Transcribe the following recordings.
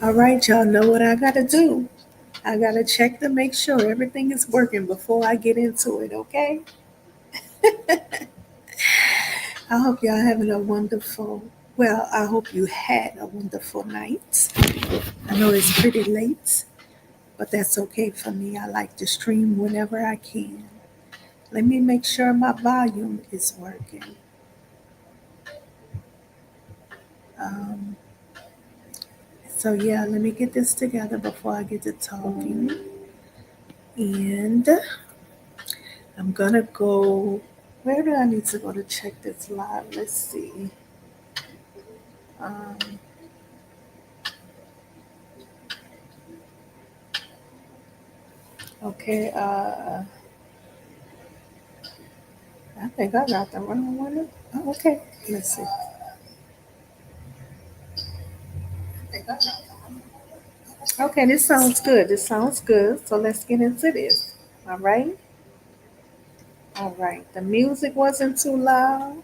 All right, y'all know what I gotta do. I gotta check to make sure everything is working before I get into it, okay? I hope y'all having a wonderful, well, I hope you had a wonderful night. I know it's pretty late, but that's okay for me. I like to stream whenever I can. Let me make sure my volume is working. Um, so, yeah, let me get this together before I get to talking. And I'm gonna go. Where do I need to go to check this live? Let's see. Um, okay. I think I got the wrong one. Oh, okay. Let's see. Okay, this sounds good. This sounds good. So let's get into this. All right. All right. The music wasn't too loud.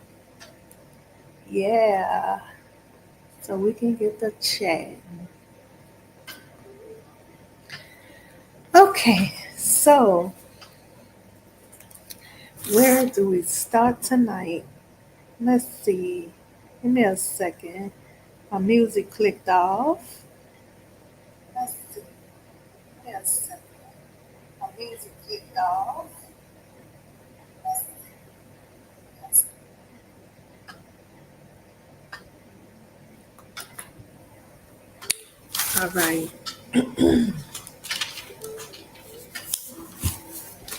Yeah. So we can get the chat. Okay. So where do we start tonight? Let's see. Give me a second. My music clicked off. Let's see. Give me a second. My music clicked off. All right.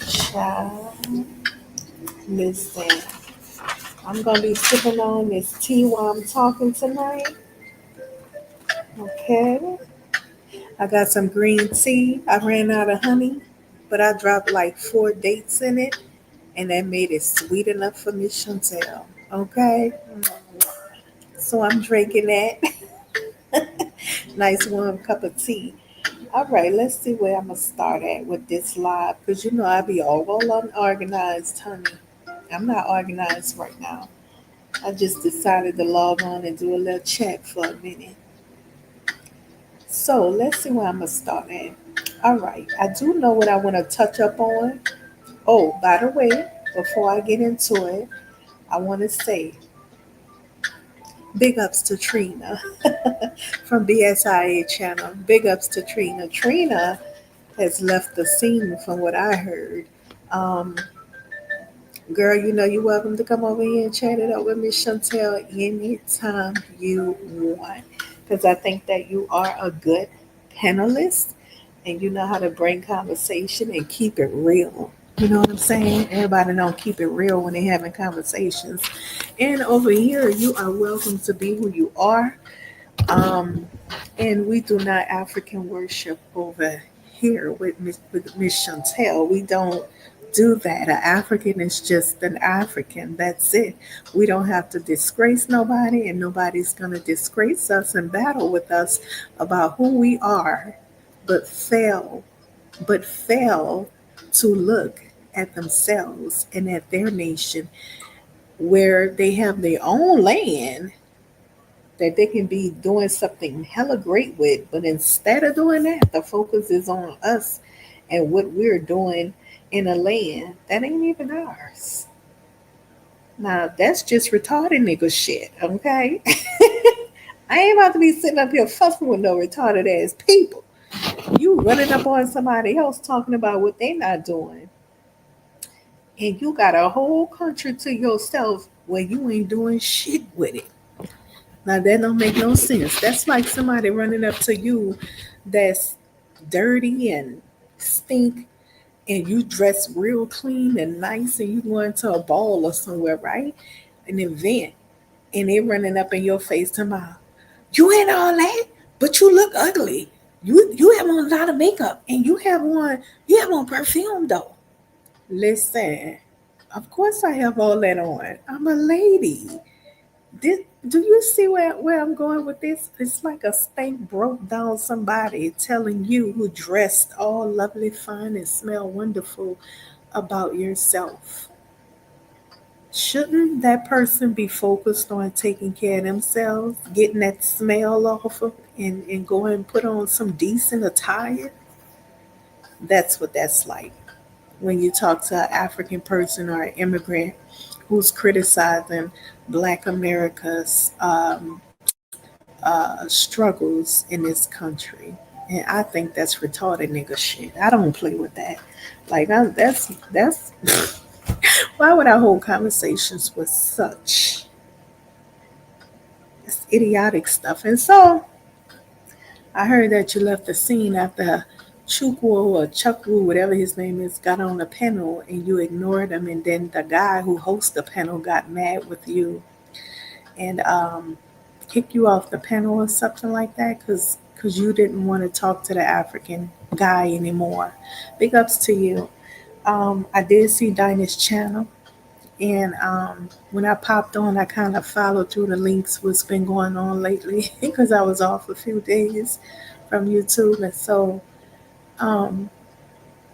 Child, listen. I'm gonna be sipping on this tea while I'm talking tonight. Okay. I got some green tea. I ran out of honey, but I dropped like 4 dates in it, and that made it sweet enough for Miss Chantel. Okay. So I'm drinking that. Nice warm cup of tea. All right, let's see where I'm gonna start at with this live, because you know I be all unorganized, honey. I'm not organized right now. I just decided to log on and do a little chat for a minute. So let's see where I'm gonna start at. All right, I do know what I want to touch up on. Oh, by the way, before I get into it, I want to say big ups to Trina from BSIA channel. Big ups to Trina. Trina has left the scene from what I heard. Um, Girl, you know you're welcome to come over here and chat it up with Miss Chantel anytime you want. Because I think that you are a good panelist and you know how to bring conversation and keep it real. You know what I'm saying? Everybody don't keep it real when they having conversations. And over here, you are welcome to be who you are. Um, and we do not African worship over here with Miss Chantel. We don't do that. An African is just an African. That's it. We don't have to disgrace nobody, and nobody's going to disgrace us and battle with us about who we are, but fail to look at themselves and at their nation where they have their own land that they can be doing something hella great with. But instead of doing that, the focus is on us and what we're doing in a land that ain't even ours. Now, that's just retarded nigga shit, okay? I ain't about to be sitting up here fussing with no retarded ass people. You running up on somebody else talking about what they not doing, and you got a whole country to yourself where you ain't doing shit with it. Now that don't make no sense. That's like somebody running up to you that's dirty and stink and you dress real clean and nice and you going to a ball or somewhere, right? An event and they running up in your face tomorrow. You ain't all that, but you look ugly. You have on a lot of makeup and you have on perfume though. Listen, of course I have all that on. I'm a lady. Do you see where I'm going with this? It's like a stank broke down somebody telling you who dressed all lovely, fine, and smell wonderful about yourself. Shouldn't that person be focused on taking care of themselves, getting that smell off of, and go and put on some decent attire? That's what that's like when you talk to an African person or an immigrant who's criticizing Black America's struggles in this country. And I think that's retarded nigga shit. I don't play with that. That's why would I hold conversations with such idiotic stuff? And so I heard that you left the scene after Chukwu or Chukwu, whatever his name is, got on the panel and you ignored him, and then the guy who hosts the panel got mad with you and kicked you off the panel or something like that because you didn't want to talk to the African guy anymore. Big ups to you. I did see Dinah's channel, and when I popped on, I kind of followed through the links, what's been going on lately, because I was off a few days from YouTube. And so, um,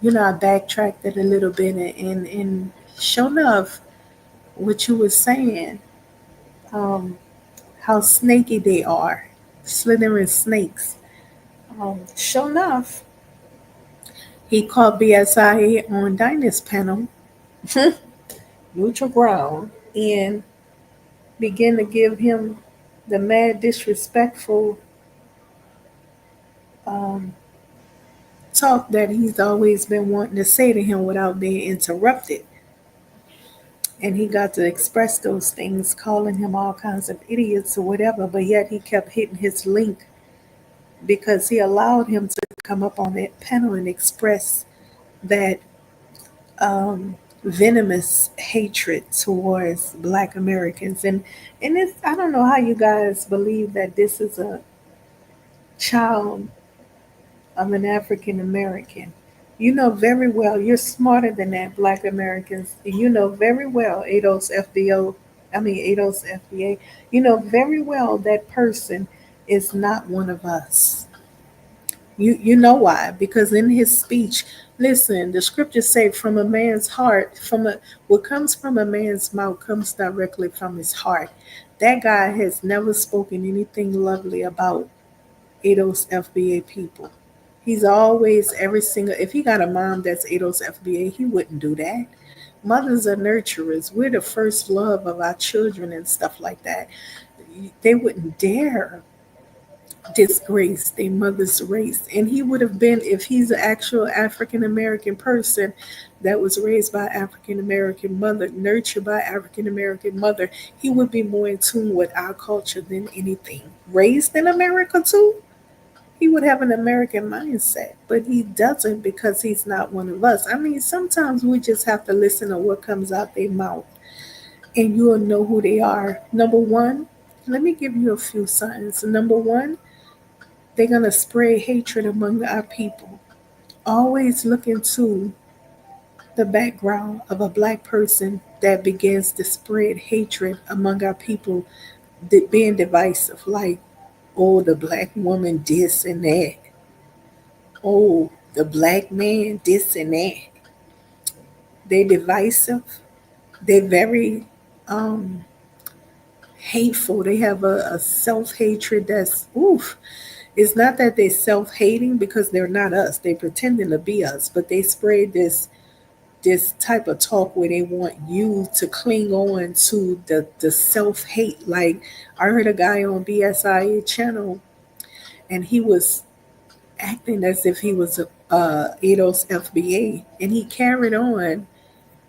I backtracked it a little bit, and sure enough, what you were saying, um, how snaky they are, slithering snakes. Sure enough, he called BSI on Dinah's panel, neutral ground, and began to give him the mad disrespectful um, talk that he's always been wanting to say to him without being interrupted. And he got to express those things, calling him all kinds of idiots or whatever, but yet he kept hitting his link because he allowed him to come up on that panel and express that venomous hatred towards Black Americans. And it's, I don't know how you guys believe that this is a child of an African American. You know very well, you're smarter than that, Black Americans. You know very well, ADOS FBO, ADOS FBA, you know very well that person is not one of us. You know why? Because in his speech, listen, the scriptures say from a man's heart, what comes from a man's mouth comes directly from his heart. That guy has never spoken anything lovely about ADOS FBA people. He's always every single. If he got a mom that's ADOS FBA, he wouldn't do that. Mothers are nurturers. We're the first love of our children and stuff like that. They wouldn't dare disgrace their mother's race. And he would have been, if he's an actual African American person that was raised by African American mother, nurtured by African American mother, he would be more in tune with our culture than anything. Raised in America too, he would have an American mindset, but he doesn't because he's not one of us. I mean, sometimes we just have to listen to what comes out their mouth and you'll know who they are. Number one, let me give you a few signs. Number one, they're going to spread hatred among our people. Always look into the background of a Black person that begins to spread hatred among our people, being divisive, like, oh, the Black woman, this and that. Oh, the Black man, this and that. They're divisive. They're very um, hateful. They have a self hatred that's oof. It's not that they're self hating because they're not us. They're pretending to be us, but they spread this type of talk where they want you to cling on to the self hate. Like I heard a guy on BSIA channel, and he was acting as if he was a ADOS FBA, and he carried on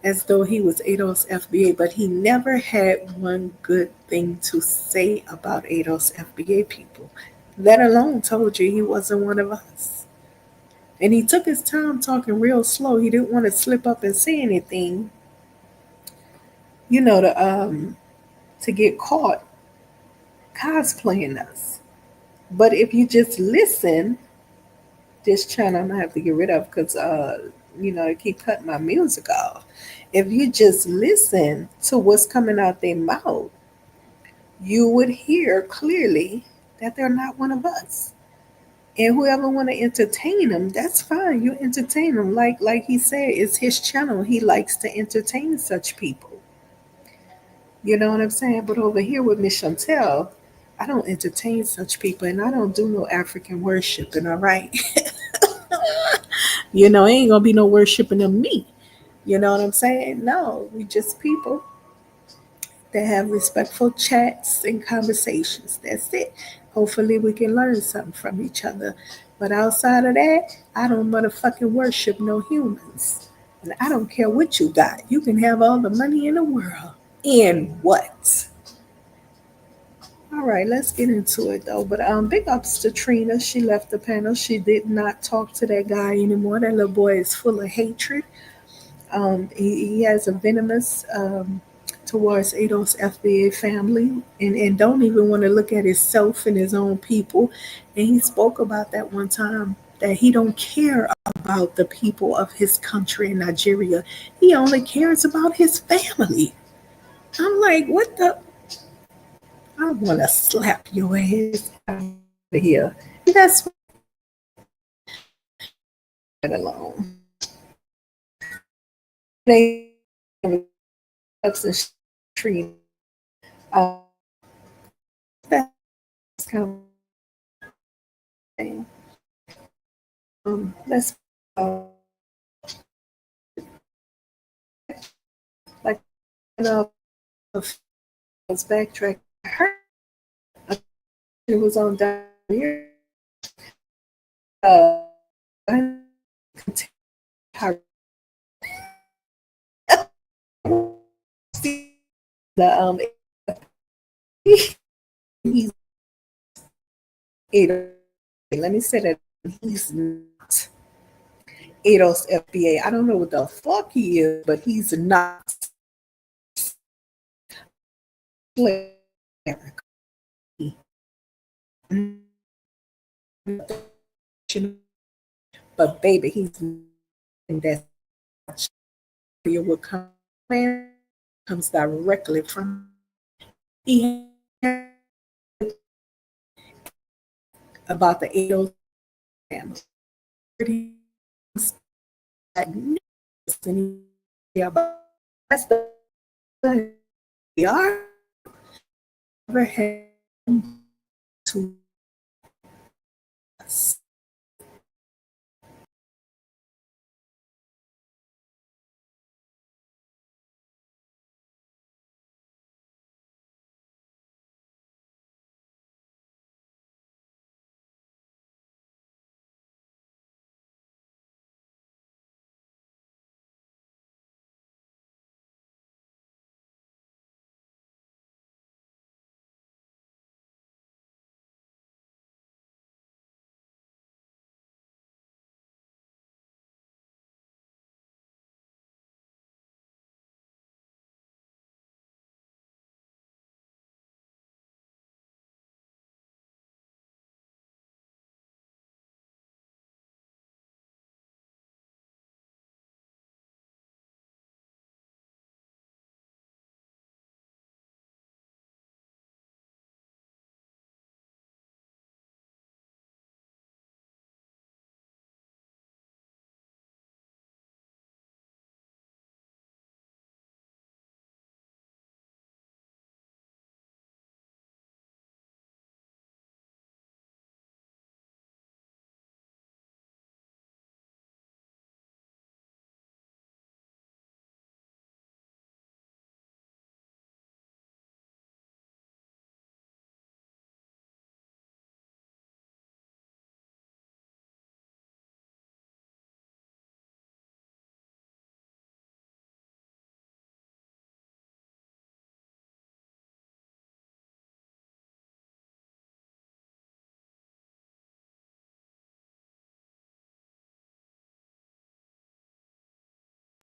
as though he was ADOS FBA, but he never had one good thing to say about ADOS FBA people. Let alone told you he wasn't one of us. And he took his time talking real slow. He didn't want to slip up and say anything, you know, to get caught cosplaying us. But if you just listen, this channel I'm gonna have to get rid of because they keep cutting my music off. If you just listen to what's coming out their mouth, you would hear clearly that they're not one of us. And whoever want to entertain them, that's fine. You entertain them. Like he said, it's his channel. He likes to entertain such people. You know what I'm saying? But over here with Miss Chantel, I don't entertain such people and I don't do no African worshiping, all right? Ain't gonna be no worshiping of me. You know what I'm saying? No, we just people that have respectful chats and conversations. That's it. Hopefully we can learn something from each other. But outside of that, I don't motherfucking worship no humans. And I don't care what you got. You can have all the money in the world. And what? All right, let's get into it though. But big ups to Trina. She left the panel. She did not talk to that guy anymore. That little boy is full of hatred. He has a venomous towards Ado's FBA family and don't even want to look at himself and his own people. And he spoke about that one time that he don't care about the people of his country in Nigeria. He only cares about his family. I'm like, what the? I want to slap your ass out of here. That's right alone. They ups and tree. Uh, that's kind of thing. Let's like let's backtrack. I heard it was on down here. Uh, the he's Ado. Let me say that he's not Ado's FBA. I don't know what the fuck he is, but he's not. But baby, he's in that what comes directly from he about the Ados family. That's the we are ever had to us.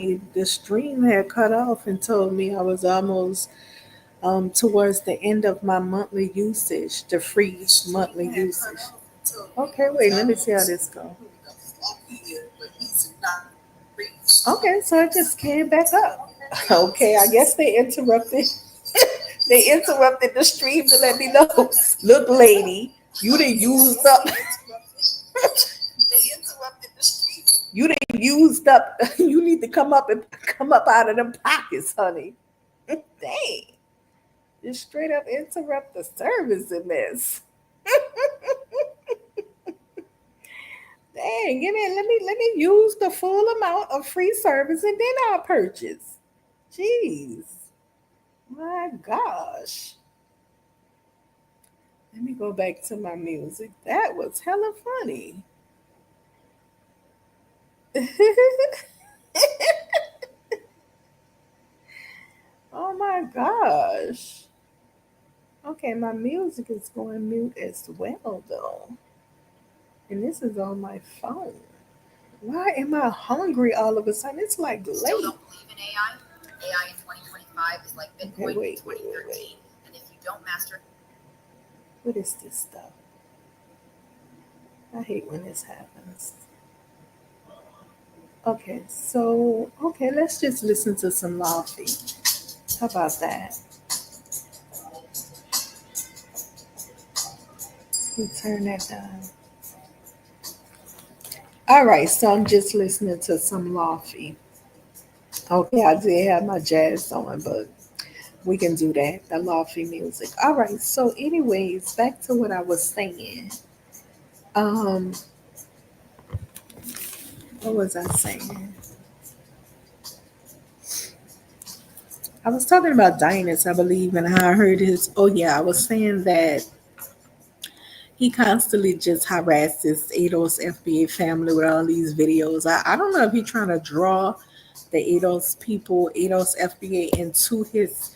The stream had cut off and told me I was almost towards the end of my monthly usage, the free monthly usage. Okay, wait, let me see how this goes. Okay, so it just came back up. Okay, I guess they interrupted. They interrupted the stream to let me know. Look, lady, you didn't use up. You didn't used up. You need to come up and come up out of them pockets, honey. Dang. Just straight up interrupt the service in this. Dang, let me use the full amount of free service and then I'll purchase. Jeez. My gosh. Let me go back to my music. That was hella funny. Oh my gosh. Okay, my music is going mute as well though. And this is on my phone. Why am I hungry all of a sudden? It's like late. Still don't believe in AI? AI in 2025 is like Bitcoin in 2013. And if you don't master. What is this stuff? I hate when this happens. Okay, so let's just listen to some Laffy. How about that? We turn that down. All right, so I'm just listening to some Laffy. Okay, I did have my jazz on, but we can do that. The Laffy music. All right. So, anyways, back to what I was saying. Um, what was I saying? I was talking about Dynas, I believe, and how I heard his. Oh yeah, I was saying that he constantly just harasses Ados FBA family with all these videos. I don't know if he's trying to draw the Ados people, Ados FBA into his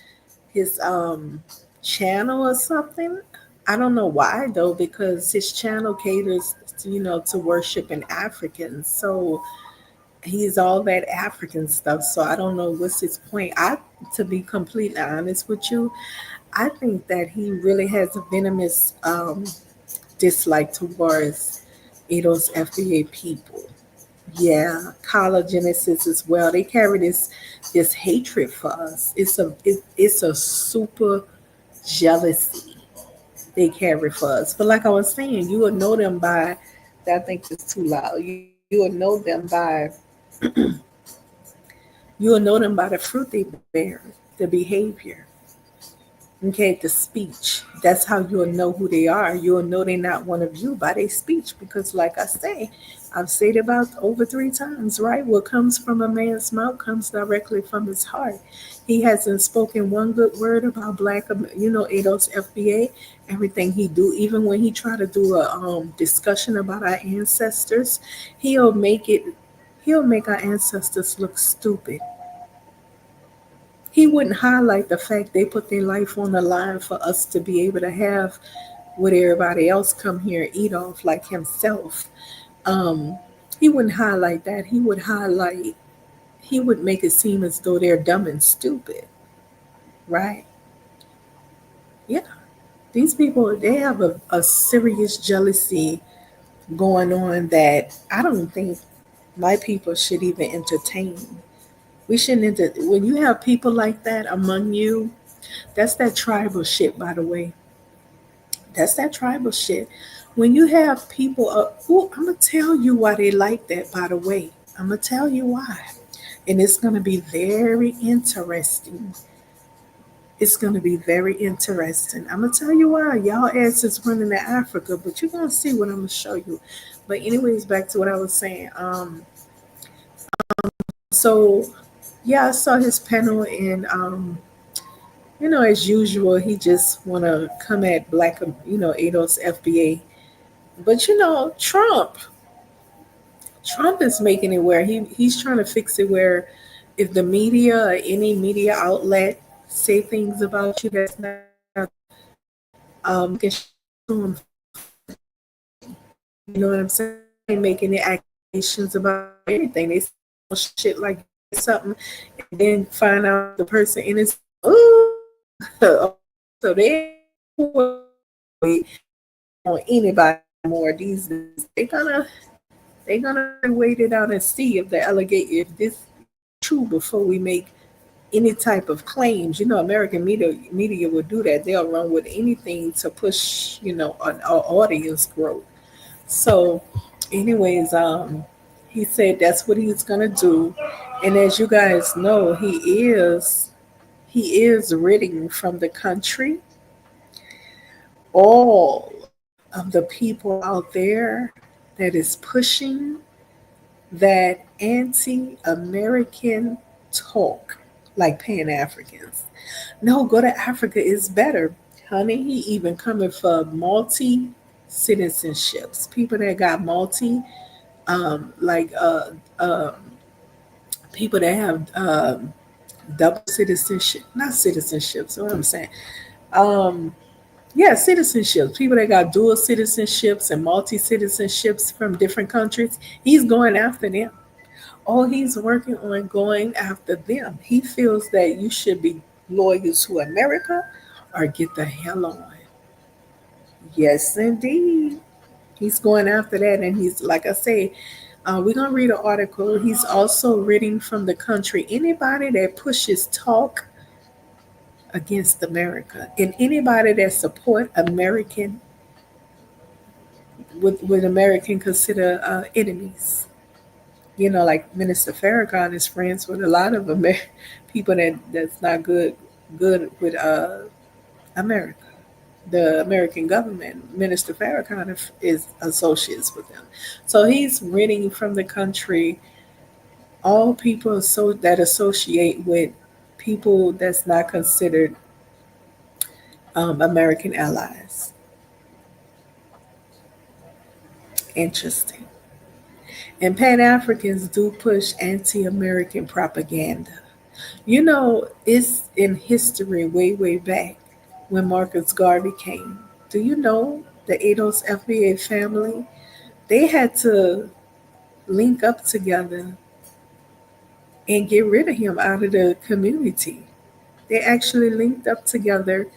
channel or something. I don't know why though, because his channel caters, to worshiping Africans. So he's all that African stuff. So I don't know what's his point. To be completely honest with you, I think that he really has a venomous dislike towards those FBA people. Yeah, collagenesis as well. They carry this hatred for us. It's a super jealousy they carry for us. But like I was saying, you will know them by. I think it's too loud. You will know them by the fruit they bear, the behavior. Okay, the speech. That's how you'll know who they are. You'll know they're not one of you by their speech because, like I say, I've said it about over 3 times, right? What comes from a man's mouth comes directly from his heart. He hasn't spoken one good word about black, ADOS FBA. Everything he do, even when he try to do a discussion about our ancestors, he'll make it. He'll make our ancestors look stupid. He wouldn't highlight the fact they put their life on the line for us to be able to have what everybody else come here and eat off like himself. Um, he wouldn't highlight that. He would make it seem as though they're dumb and stupid, right? Yeah. These people, they have a serious jealousy going on that I don't think my people should even entertain. We shouldn't when you have people like that among you, that's that tribal shit, by the way. That's that tribal shit. When you have people, I'm gonna tell you why they like that. By the way, I'm gonna tell you why, and it's gonna be very interesting. It's gonna be very interesting. I'm gonna tell you why. Y'all asses running to Africa, but you're gonna see what I'm gonna show you. But anyways, back to what I was saying. So yeah, I saw his panel, and as usual, he just want to come at black, ADOS FBA. But Trump is making it where he's trying to fix it where if the media or any media outlet say things about you that's not can show them, you know what I'm saying? Making the accusations about anything. They say shit like something and then find out the person and it's so they on anybody more these days. They're gonna wait it out and see if the allegate if this is true before we make any type of claims. American media will do that. They'll run with anything to push, an audience growth. So, anyways, he said that's what he's gonna do, and as you guys know, he is ridding from the country all of the people out there that is pushing that anti American talk like Pan Africans. No, go to Africa is better. Honey, he even coming for multi citizenships. People that got multi, like people that have double citizenship, not citizenship. So what I'm saying, um, yeah, citizenships. People that got dual citizenships and multi citizenships from different countries. He's going after them. Oh, he's working on going after them. He feels that you should be loyal to America or get the hell on. Yes, indeed. He's going after that. And he's, like I say, we're going to read an article. He's also reading from the country. Anybody that pushes talk against America and anybody that support American, with American consider enemies. You know, like Minister Farrakhan is friends with a lot of people that's not good with America. The American government, Minister Farrakhan is associates with them. So he's reading from the country all people that associate with people that's not considered American allies. Interesting. And Pan Africans do push anti American propaganda. You know, it's in history way back when Marcus Garvey came. Do you know the Ados FBA family? They had to link up together and get rid of him out of the community. They actually linked up together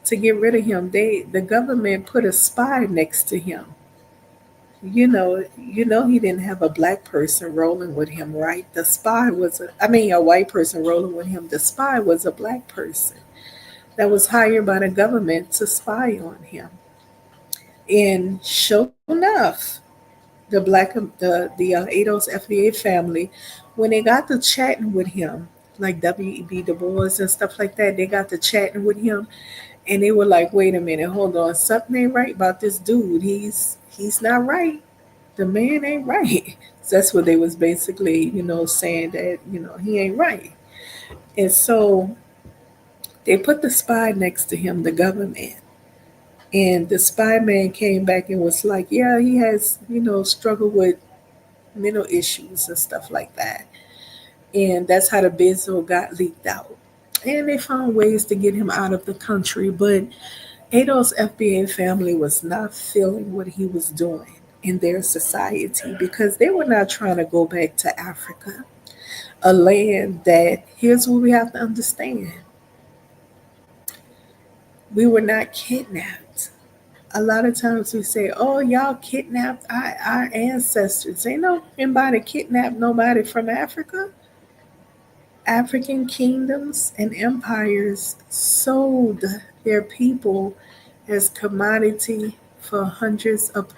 to get rid of him. The government put a spy next to him. You know he didn't have a black person rolling with him, right? The spy was a white person rolling with him. The spy was a black person that was hired by the government to spy on him. And sure enough, the Ados FBA family, when they got to chatting with him, like W.E.B. Du Bois and stuff like that, they got to chatting with him, and they were like, "Wait a minute, hold on, something ain't right about this dude. He's not right. The man ain't right." So that's what they was basically, saying that he ain't right. And so they put the spy next to him, the government. And the spy man came back and was like, yeah, he has, struggled with mental issues and stuff like that. And that's how the Benzo got leaked out. And they found ways to get him out of the country. But Adolf's FBA family was not feeling what he was doing in their society because they were not trying to go back to Africa, a land that, here's what we have to understand, we were not kidnapped. A lot of times we say, oh, y'all kidnapped our ancestors. Ain't nobody kidnapped nobody from Africa. African kingdoms and empires sold their people as commodity for hundreds of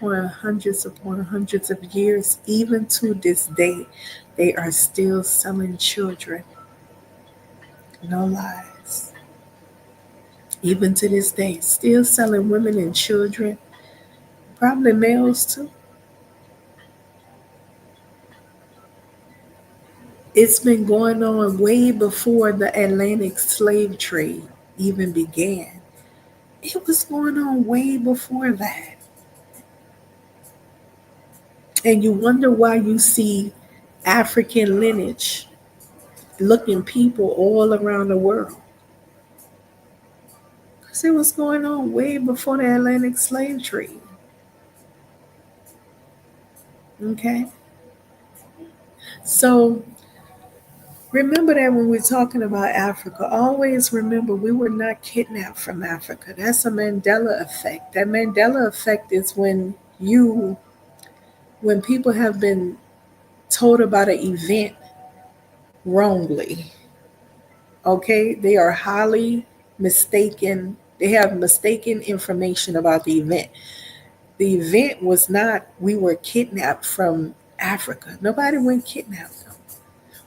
years. Even to this day, they are still selling children. No lies. Even to this day, still selling women and children, probably males too. It's been going on way before the Atlantic slave trade even began. It was going on way before that. And you wonder why you see African lineage looking people all around the world. Because it was going on way before the Atlantic slave trade. Okay? So remember that when we're talking about Africa, always remember we were not kidnapped from Africa. That's a Mandela effect. That Mandela effect is when people have been told about an event wrongly. Okay? They are highly mistaken. They have mistaken information about the event. The event was not we were kidnapped from Africa. Nobody went kidnapped them.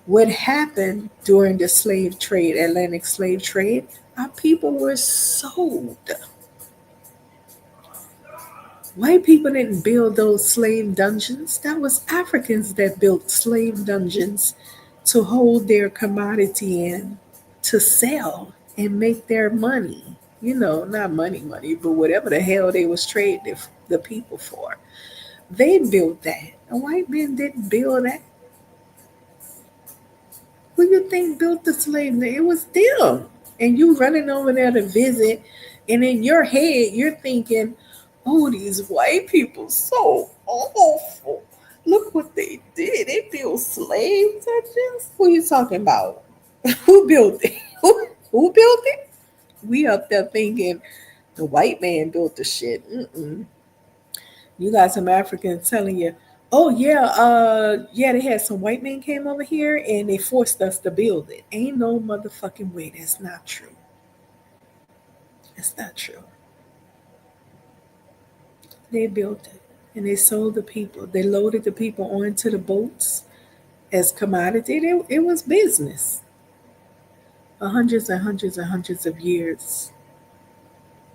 What happened during the slave trade, Atlantic slave trade? Our people were sold. White people didn't build those slave dungeons. That was Africans that built slave dungeons to hold their commodity in, to sell and make their money. You know, not money, but whatever the hell they was trading the people for. They built that. The white men didn't build that. Who you think built the slave? It was them. And you running over there to visit, and in your head you're thinking, "Oh, these white people so awful. Look what they did. They built slave dungeons." Who you talking about? Who built it? Who built it? We up there thinking the white man built the shit. Mm-mm. You got some Africans telling you, "Oh yeah, yeah, they had some white men came over here and they forced us to build it." Ain't no motherfucking way. That's not true. That's not true. They built it and they sold the people. They loaded the people onto the boats as commodity. It was business for hundreds and hundreds and hundreds of years.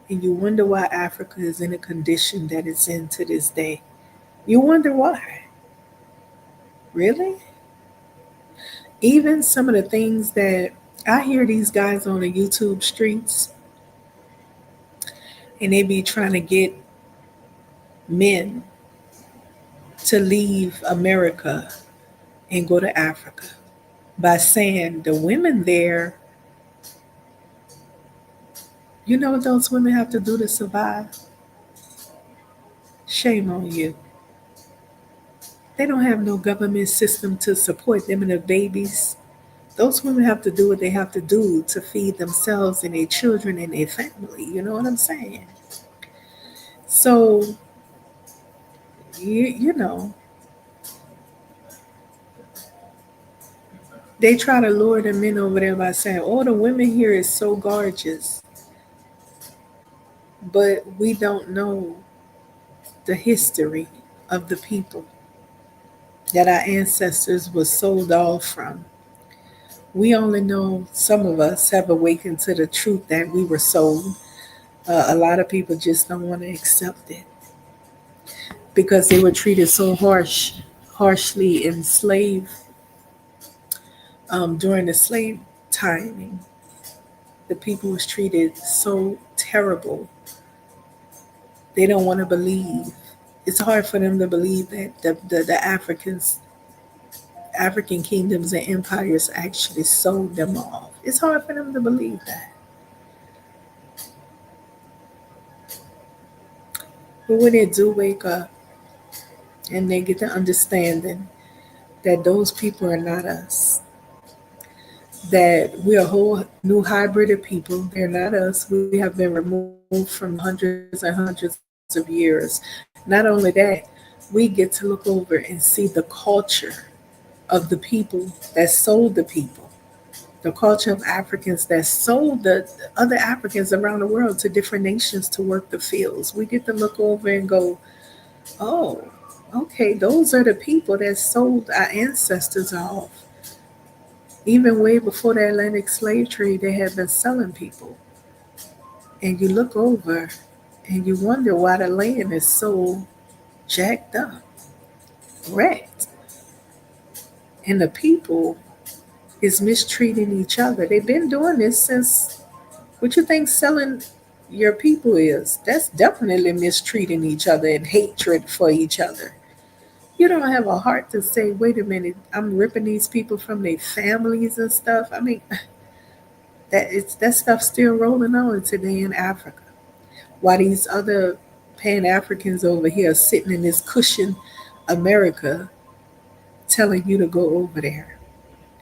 And you wonder why Africa is in a condition that it's in to this day. You wonder why. Really? Even some of the things that I hear these guys on the YouTube streets and they be trying to get men to leave America and go to Africa by saying the women there, you know what those women have to do to survive? Shame on you. They don't have no government system to support them and their babies. Those women have to do what they have to do to feed themselves and their children and their family. You know what I'm saying? So, you know, they try to lure the men over there by saying, "Oh, the women here is so gorgeous," but we don't know the history of the people that our ancestors were sold off from. We only know some of us have awakened to the truth that we were sold. A lot of people just don't want to accept it because they were treated so harshly in slave during the slave timing. The people was treated so terrible. They don't want to believe. It's hard for them to believe that the African kingdoms and empires actually sold them off. It's hard for them to believe that. But when they do wake up and they get the understanding that those people are not us, that we're a whole new hybrid of people, they're not us. We have been removed from hundreds and hundreds of years. Not only that, we get to look over and see the culture of the people that sold the people, the culture of Africans that sold the other Africans around the world to different nations to work the fields. We get to look over and go, "Oh, okay, those are the people that sold our ancestors off." Even way before the Atlantic slave trade, they had been selling people. And you look over and you wonder why the land is so jacked up, wrecked, and the people is mistreating each other. They've been doing this since, what you think selling your people is? That's definitely mistreating each other and hatred for each other. You don't have a heart to say, "Wait a minute, I'm ripping these people from their families and stuff." I mean, that stuff still rolling on today in Africa. While these other Pan Africans over here sitting in this cushion America telling you to go over there.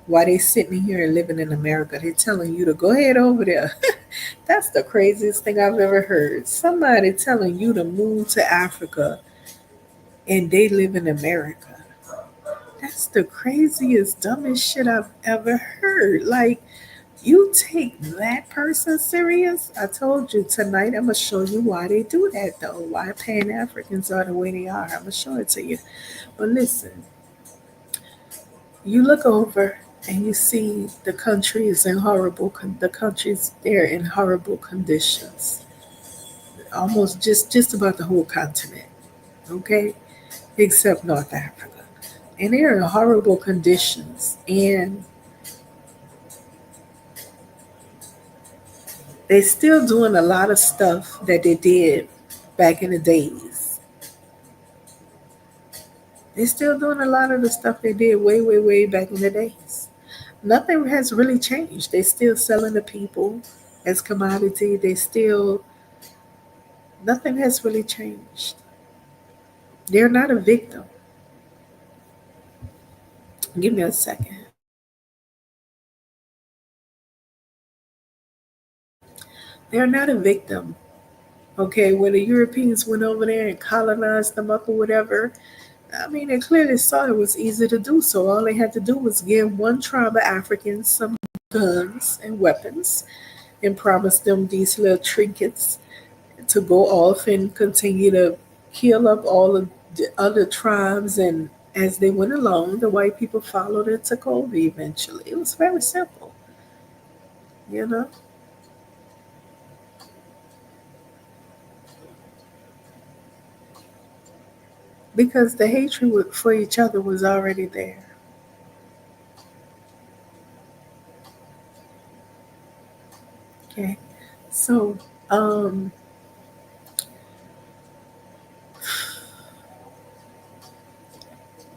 While they sitting here and living in America, they're telling you to go ahead over there. That's the craziest thing I've ever heard. Somebody telling you to move to Africa and they live in America. That's the craziest, dumbest shit I've ever heard. Like, you take that person serious? I told you tonight I'm gonna show you why they do that though. Why Pan Africans are the way they are. I'm gonna show it to you. But listen, you look over and you see the countries in the countries there in horrible conditions, almost just about the whole continent, okay, except North Africa, and they're in horrible conditions, and they're still doing a lot of stuff that they did back in the days. They're still doing a lot of the stuff they did way back in the days. Nothing has really changed. They're still selling to people as commodity. They still, nothing has really changed. They're not a victim. Give me a second. They're not a victim. Okay, when the Europeans went over there and colonized them up or whatever, I mean, they clearly saw it was easy to do so. All they had to do was give one tribe of Africans some guns and weapons and promise them these little trinkets to go off and continue to kill up all of the other tribes. And as they went along, the white people followed and took over eventually. It was very simple, you know, because the hatred for each other was already there. Okay, so um,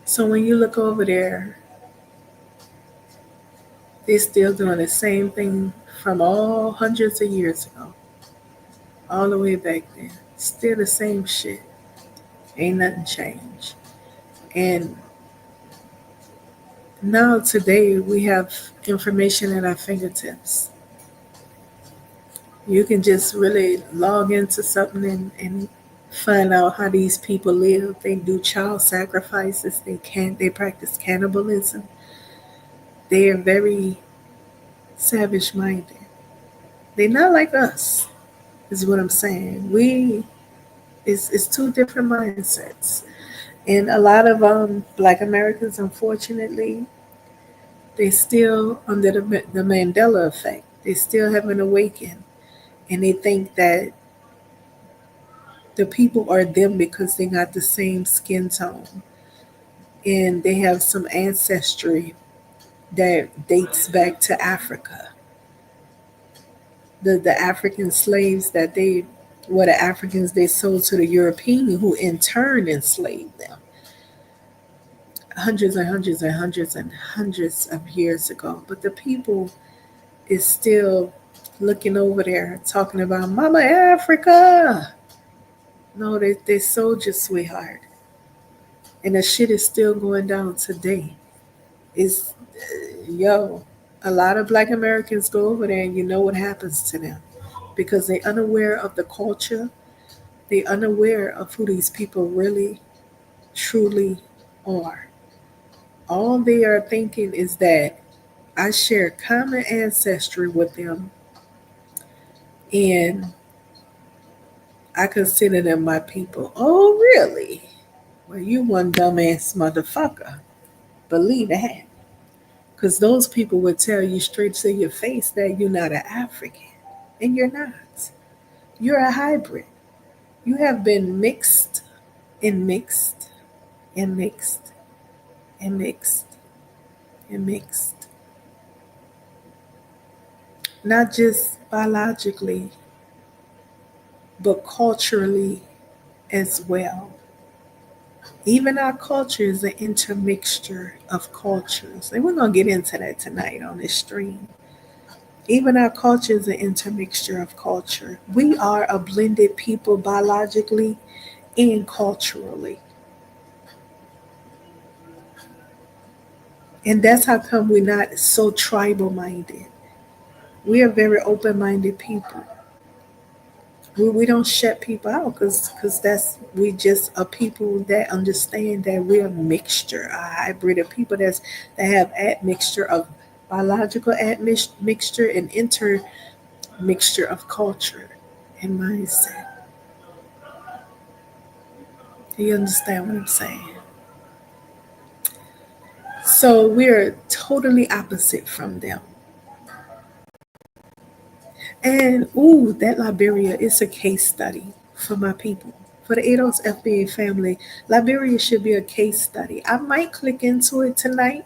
so when you look over there, they're still doing the same thing from all hundreds of years ago, all the way back then. Still the same shit. Ain't nothing changed. And now today we have information at our fingertips. You can just really log into something and find out how these people live. They do child sacrifices. They practice cannibalism. They are very savage minded. They're not like us, is what I'm saying. It's two different mindsets. And a lot of black Americans, unfortunately, they still under the Mandela effect. They still haven't awakened, and they think that the people are them because they got the same skin tone and they have some ancestry that dates back to Africa. The African slaves that they were the Africans they sold to the European, who in turn enslaved them hundreds and hundreds and hundreds and hundreds of years ago. But the people is still looking over there talking about Mama Africa. No, they sold you, sweetheart. And the shit is still going down today. Is yo, a lot of black Americans go over there and you know what happens to them because they're unaware of the culture. They're unaware of who these people really, truly are. All they are thinking is that I share common ancestry with them and I consider them my people. Oh, really? Well, you one dumbass motherfucker. Believe that. Because those people would tell you straight to your face that you're not an African. And you're not. You're a hybrid. You have been mixed and mixed and mixed and mixed and mixed. Not just biologically, but culturally as well. Even our culture is an intermixture of cultures. And we're going to get into that tonight on this stream. Even our culture is an intermixture of culture. We are a blended people biologically and culturally. And that's how come we're not so tribal minded. We are very open minded people. We don't shut people out because that's we just are people that understand that we're a mixture, a hybrid of people that have admixture of biological admixture and intermixture of culture and mindset. Do you understand what I'm saying? So we're totally opposite from them. And ooh, that Liberia is a case study for my people. For the ADOS FBA family, Liberia should be a case study. I might click into it tonight.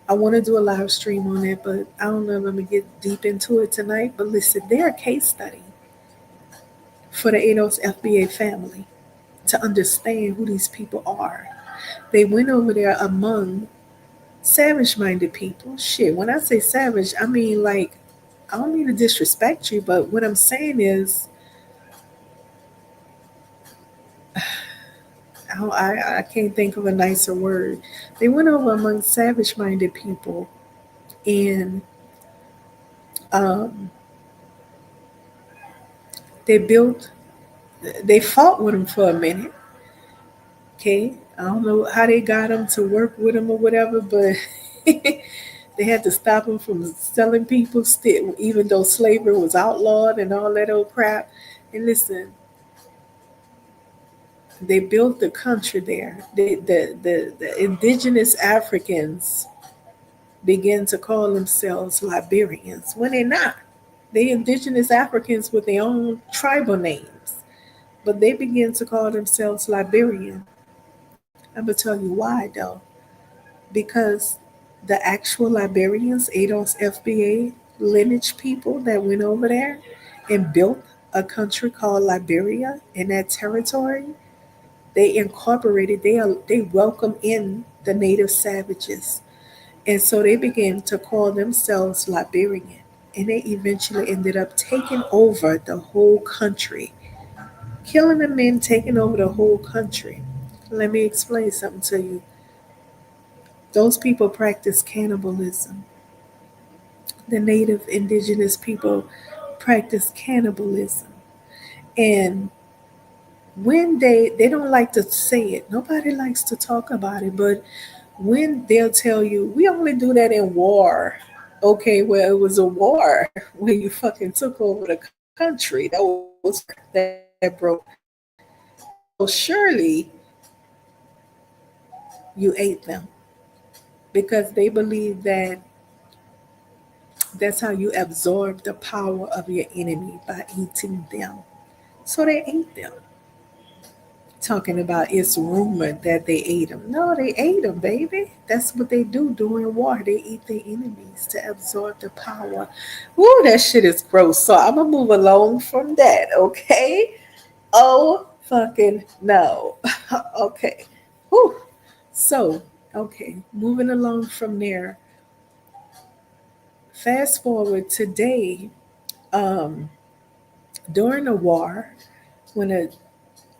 I want to do a live stream on it, but I don't know if I'm going to get deep into it tonight. But listen, they're a case study for the ADOS FBA family to understand who these people are. They went over there among savage minded people. Shit, when I say savage, I mean like, I don't mean to disrespect you, but what I'm saying is, I can't think of a nicer word. They went over among savage minded people and um, they built, they fought with them for a minute. Okay. I don't know how they got them to work with them or whatever, but they had to stop them from selling people, still, even though slavery was outlawed and all that old crap. And listen, they built the country there. The indigenous Africans begin to call themselves Liberians when they're not. They indigenous Africans with their own tribal names, but they begin to call themselves Liberian. I'm gonna tell you why though, because the actual Liberians, ADOS FBA lineage people that went over there and built a country called Liberia in that territory, they incorporated, they welcome in the native savages. And so they began to call themselves Liberian. And they eventually ended up taking over the whole country, killing the men, taking over the whole country. Let me explain something to you. Those people practice cannibalism. The native indigenous people practice cannibalism. And when they don't like to say it, nobody likes to talk about it, but when they'll tell you, we only do that in war. Okay, well, it was a war when you fucking took over the country. That was that broke. So surely you ate them because they believe that that's how you absorb the power of your enemy by eating them. So they ate them. Talking about it's rumored that they ate them. No, they ate them, baby. That's what they do during war. They eat their enemies to absorb the power. Ooh, that shit is gross. So I'm gonna move along from that, okay? Oh, fucking no. Okay. Whew. So, okay, moving along from there. Fast forward today, um, during the war, when a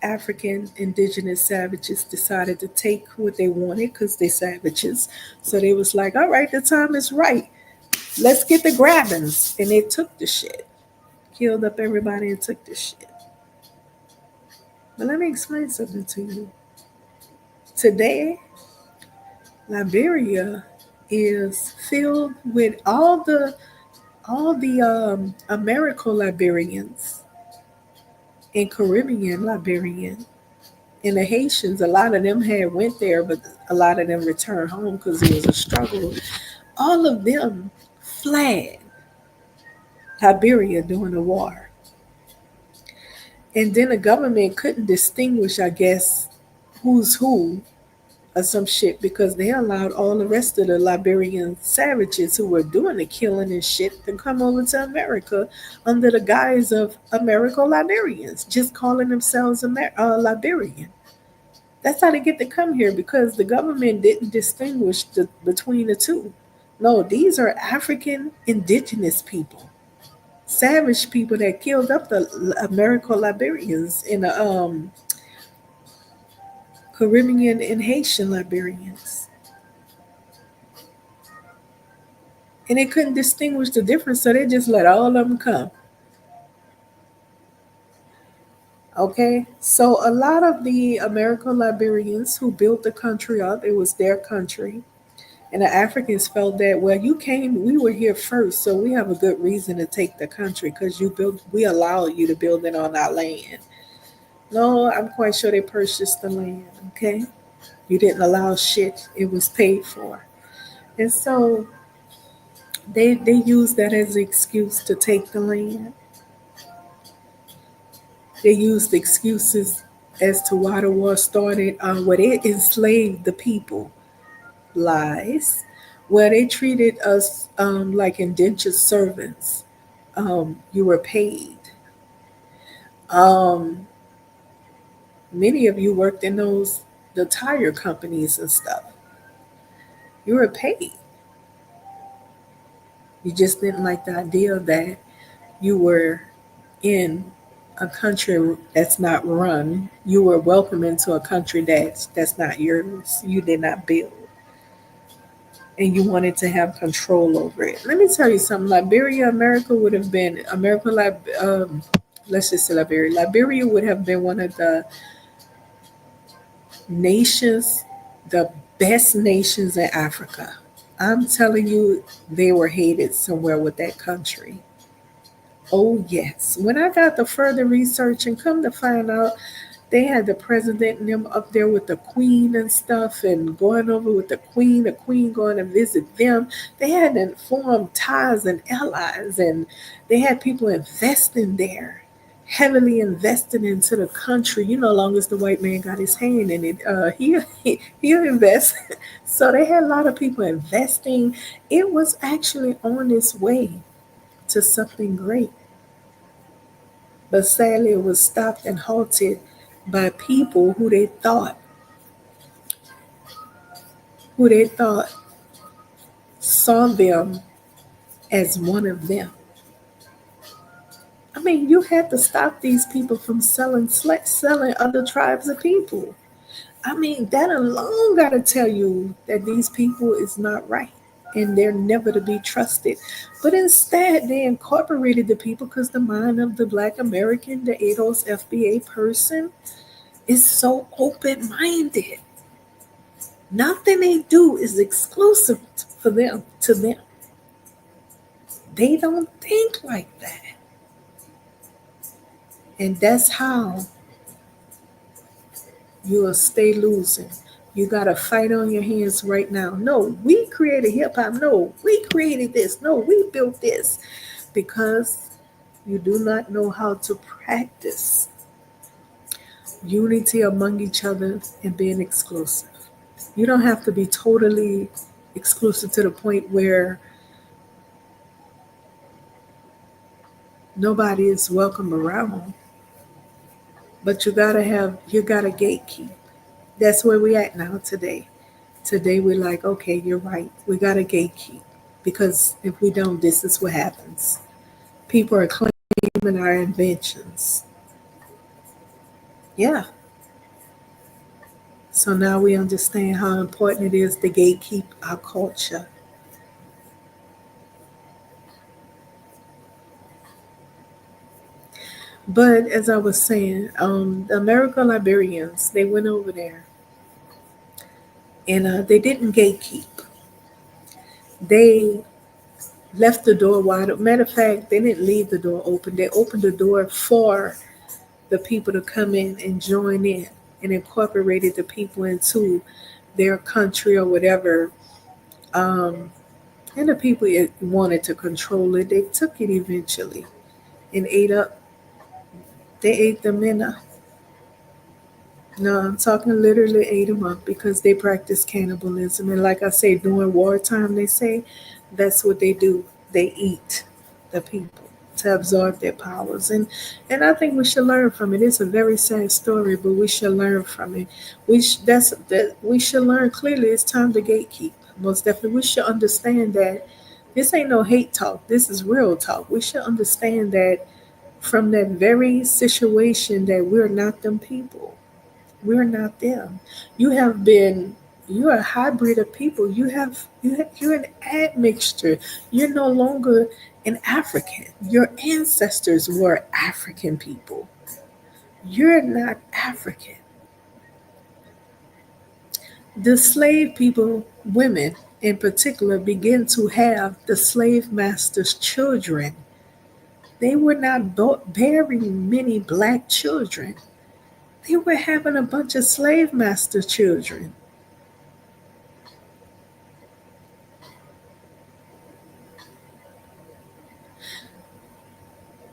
African indigenous savages decided to take what they wanted because they're savages. So they was like, all right, the time is right. Let's get the grabbings. And they took the shit. Killed up everybody and took the shit. But let me explain something to you. Today, Liberia is filled with all the American Liberians and Caribbean Liberian and the Haitians, a lot of them had went there, but a lot of them returned home because it was a struggle. All of them fled Liberia during the war. And then the government couldn't distinguish, I guess, who's who or some shit because they allowed all the rest of the Liberian savages who were doing the killing and shit to come over to America under the guise of American Liberians, just calling themselves Liberian. That's how they get to come here because the government didn't distinguish between the two. No, these are African indigenous people, savage people that killed up the American Liberians and the Caribbean and Haitian Liberians. And they couldn't distinguish the difference, so they just let all of them come. Okay, so a lot of the American Liberians who built the country up, it was their country. And the Africans felt that, well, you came, we were here first, so we have a good reason to take the country because we allowed you to build it on our land. No, I'm quite sure they purchased the land, okay? You didn't allow shit, it was paid for. And so they use that as an excuse to take the land. They used excuses as to why the war started, where they enslaved the people. Lies. Where they treated us like indentured servants. You were paid. Um, Many of you worked in the tire companies and stuff. You were paid. You just didn't like the idea that you were in a country that's not run. You were welcome into a country that's not yours. You did not build, and you wanted to have control over it. Let me tell you something. Liberia, America would have been America. Let's just say Liberia. Liberia would have been one of the nations, the best nations in Africa. I'm telling you, they were hated somewhere with that country. Oh, yes. When I got the further research and come to find out, they had the president and them up there with the queen and stuff and going over with the queen going to visit them. They had to form ties and allies, and they had people investing there, heavily invested into the country. You know, long as the white man got his hand in it, he'll invest. So they had a lot of people investing. It was actually on its way to something great. But sadly, it was stopped and halted by people who they thought saw them as one of them. I mean, you had to stop these people from selling other tribes of people. I mean, that alone got to tell you that these people is not right and they're never to be trusted. But instead, they incorporated the people because the mind of the Black American, the ADOS FBA person, is so open minded. Nothing they do is exclusive for them to them. They don't think like that. And that's how you'll stay losing. You got a fight on your hands right now. No, we created hip hop. No, we created this. No, we built this. Because you do not know how to practice unity among each other and being exclusive. You don't have to be totally exclusive to the point where nobody is welcome around. But you gotta gatekeep. That's where we at now today. Today we're like, okay, you're right. We gotta gatekeep. Because if we don't, this is what happens. People are claiming our inventions. Yeah. So now we understand how important it is to gatekeep our culture. But as I was saying, the American Liberians, they went over there and they didn't gatekeep. They left the door wide open. Matter of fact, they didn't leave the door open. They opened the door for the people to come in and join in and incorporated the people into their country or whatever. Um, and the people that wanted to control it, they took it eventually and they ate them in a. No, I'm talking literally ate them up because they practice cannibalism. And like I say, during wartime, they say that's what they do. They eat the people to absorb their powers. And I think we should learn from it. It's a very sad story, but we should learn from it. We should learn clearly it's time to gatekeep. Most definitely. We should understand that this ain't no hate talk. This is real talk. We should understand that from that very situation that we're not them people. We're not them. You have been. You're a hybrid of people. You're an admixture. You're no longer an African. Your ancestors were African people. You're not African. The slave people, women in particular, begin to have the slave master's children. They were not bearing many black children. They were having a bunch of slave master children.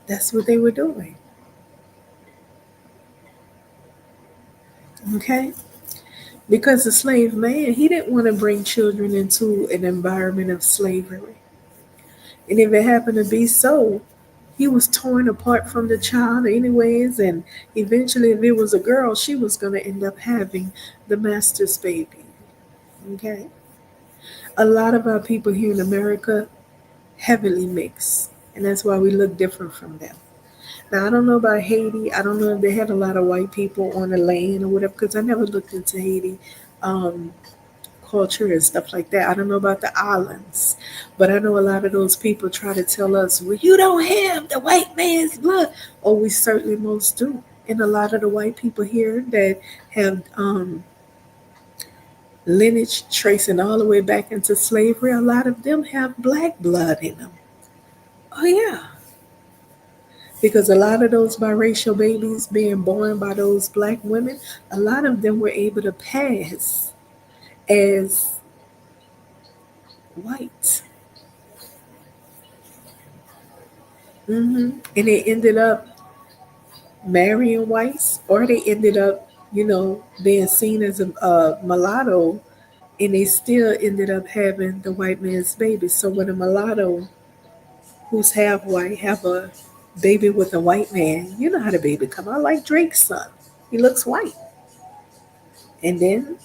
That's what they were doing. Okay? Because the slave man, he didn't want to bring children into an environment of slavery. And if it happened to be so, he was torn apart from the child anyways, and eventually if it was a girl, she was going to end up having the master's baby. Okay? A lot of our people here in America heavily mix, and that's why we look different from them. Now I don't know about Haiti. I don't know if they had a lot of white people on the land or whatever, because I never looked into Haiti um, culture and stuff like that. I don't know about the islands, but I know a lot of those people try to tell us, "Well, you don't have the white man's blood." Oh, we certainly most do. And a lot of the white people here that have lineage tracing all the way back into slavery, a lot of them have black blood in them. Oh yeah, because a lot of those biracial babies being born by those black women, a lot of them were able to pass as white. And they ended up marrying whites, or they ended up, being seen as a mulatto, and they still ended up having the white man's baby. So when a mulatto who's half white have a baby with a white man, you know how the baby come out, like Drake's son. He looks white. And then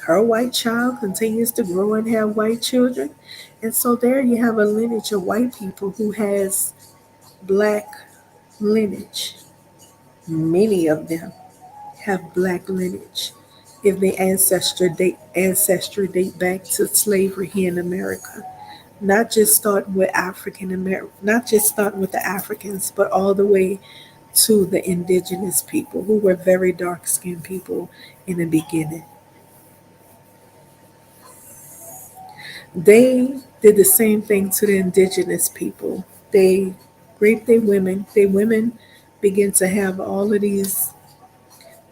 her white child continues to grow and have white children. And so there you have a lineage of white people who has black lineage. Many of them have black lineage if their ancestry date back to slavery here in America. Not just starting with African American, not just starting with the Africans, but all the way to the indigenous people who were very dark skinned people in the beginning. They did the same thing to the indigenous people. They raped their women. Their women began to have all of these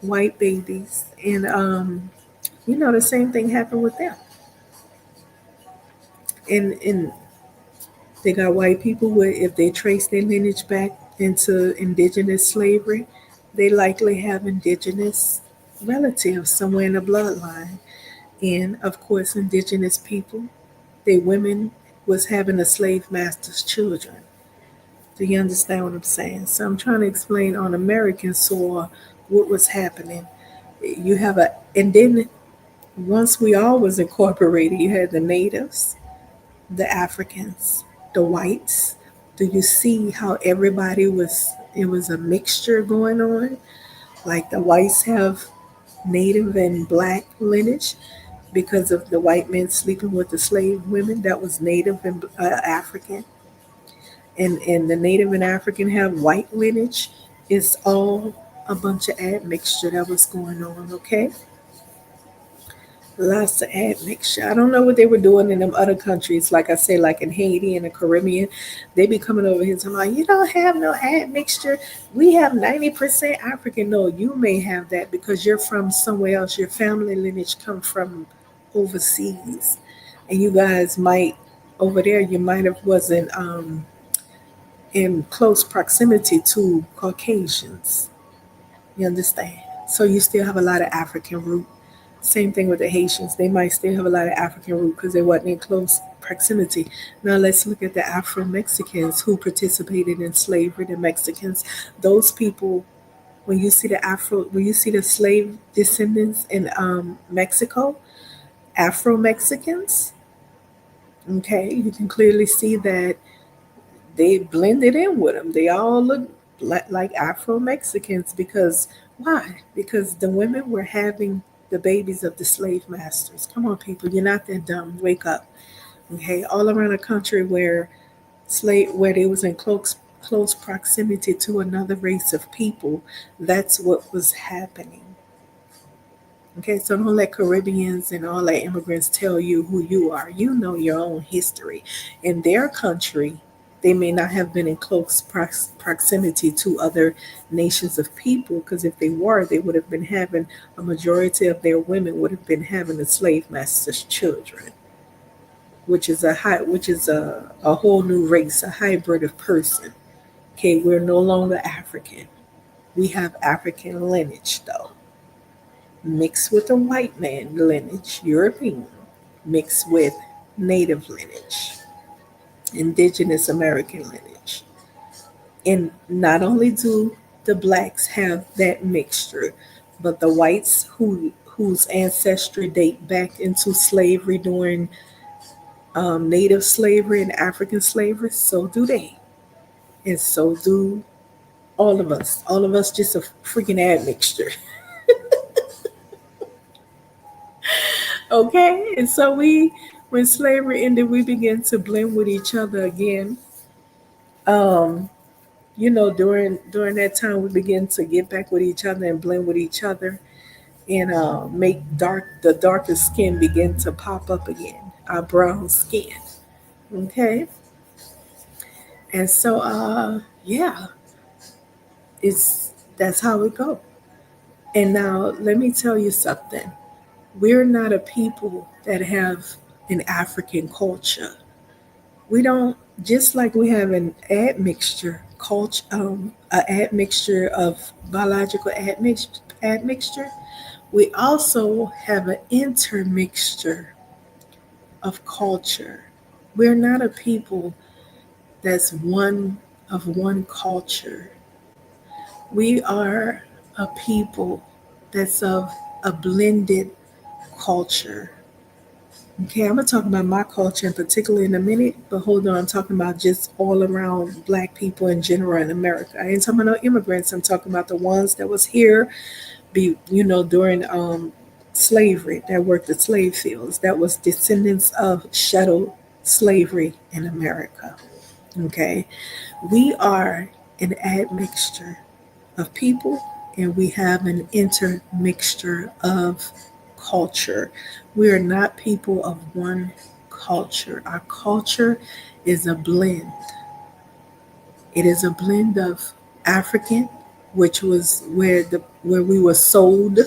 white babies, and the same thing happened with them. And they got white people with, if they trace their lineage back into indigenous slavery, they likely have indigenous relatives somewhere in the bloodline. And of course, indigenous people, their women was having the slave master's children. Do you understand what I'm saying? So I'm trying to explain on American soil what was happening. You have and then once we all was incorporated, you had the natives, the Africans, the whites. Do you see how everybody was? It was a mixture going on. Like the whites have native and black lineage because of the white men sleeping with the slave women that was native and African, and the native and African have white lineage. It's all a bunch of admixture that was going on. Okay, lots of admixture. I don't know what they were doing in them other countries. Like I say, like in Haiti and the Caribbean, they be coming over here talking about, you don't have no admixture. We have 90% African. No, you may have that because you're from somewhere else. Your family lineage come from overseas, and you guys might over there. You might have wasn't in close proximity to Caucasians. You understand? So you still have a lot of African root. Same thing with the Haitians. They might still have a lot of African root because they wasn't in close proximity. Now let's look at the Afro Mexicans who participated in slavery. The Mexicans, those people. When you see the slave descendants in Mexico, Afro Mexicans. Okay, you can clearly see that they blended in with them. They all look like Afro Mexicans because why? Because the women were having the babies of the slave masters. Come on, people, you're not that dumb. Wake up. Okay, all around a country where they was in close proximity to another race of people, that's what was happening. Okay, so don't let Caribbeans and all that immigrants tell you who you are. You know your own history. In their country, they may not have been in close proximity to other nations of people because if they were, they would have been having a majority of their women would have been having the slave master's children, which is a whole new race, a hybrid of person. Okay, we're no longer African. We have African lineage though, mixed with the white man lineage, European, mixed with native lineage, indigenous American lineage. And not only do the blacks have that mixture, but the whites whose ancestry date back into slavery during native slavery and African slavery, so do they. And so do all of us. All of us just a freaking admixture. Okay? And so when slavery ended, we began to blend with each other again. Um, during that time we began to get back with each other and blend with each other and make the darker skin begin to pop up again, our brown skin. Okay? And so yeah, it's that's how it go. And now let me tell you something. We're not a people that have an African culture. We don't, just like we have an admixture culture, an admixture of biological admixture. We also have an intermixture of culture. We're not a people that's one of one culture. We are a people that's of a blended culture. Okay, I'm gonna talk about my culture in particular in a minute, but hold on, I'm talking about just all around black people in general in America. I ain't talking about no immigrants, I'm talking about the ones that was here during slavery, that worked the slave fields, that was descendants of chattel slavery in America. Okay. We are an admixture of people and we have an intermixture of culture. We are not people of one culture. Our culture is a blend. It is a blend of African, which was where we were sold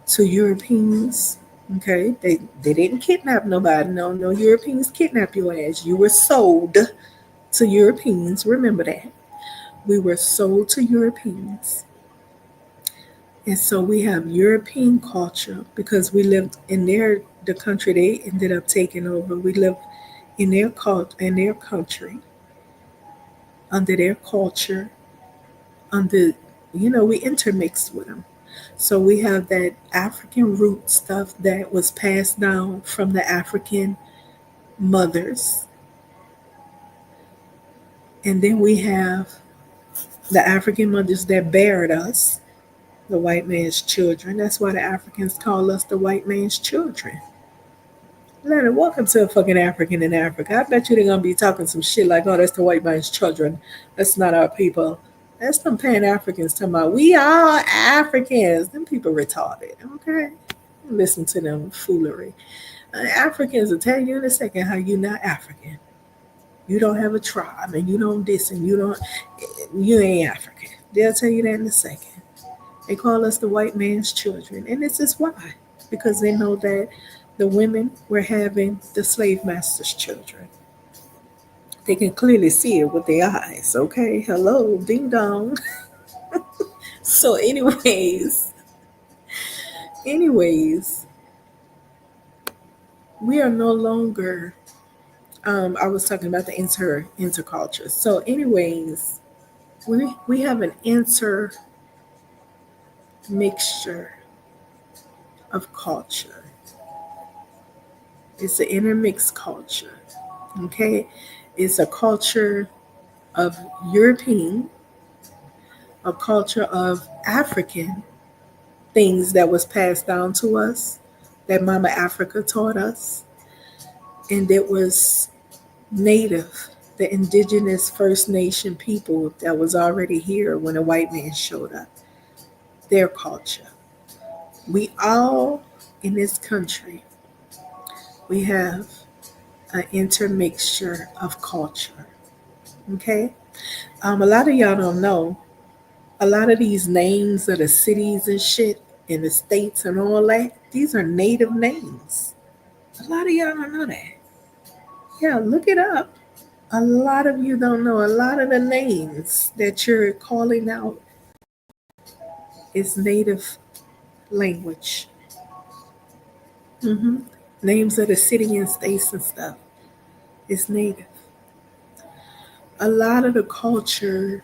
to Europeans. Okay, they didn't kidnap nobody. No Europeans kidnap your ass. You were sold to Europeans. Remember that. We were sold to Europeans. And so we have European culture because we lived in the country they ended up taking over. We lived in their country, under their culture, under we intermixed with them. So we have that African root stuff that was passed down from the African mothers. And then we have the African mothers that bared us, the white man's children. That's why the Africans call us the white man's children. Leonard, welcome to a fucking African in Africa. I bet you they're gonna be talking some shit like, oh, that's the white man's children. That's not our people. That's some Pan Africans talking about we are Africans. Them people retarded, okay? Listen to them foolery. Africans will tell you in a second how you're not African. You don't have a tribe and you don't this and you ain't African. They'll tell you that in a second. They call us the white man's children. And this is why. Because they know that the women were having the slave master's children. They can clearly see it with their eyes. Okay, hello, ding dong. So, anyways, we are no longer. I was talking about the interculture. So, anyways, we have an intermixture of culture. It's an intermixed culture. Okay, it's a culture of European, a culture of African things that was passed down to us, that Mama Africa taught us, and it was native, the indigenous First Nation people that was already here when a white man showed up, their culture. We all in this country, we have an intermixture of culture. Okay? A lot of y'all don't know, a lot of these names of the cities and shit in the states and all that, these are native names. A lot of y'all don't know that. Yeah, look it up. A lot of you don't know a lot of the names that you're calling out is native language. hmm Names of the city and states and stuff is native. A lot of the culture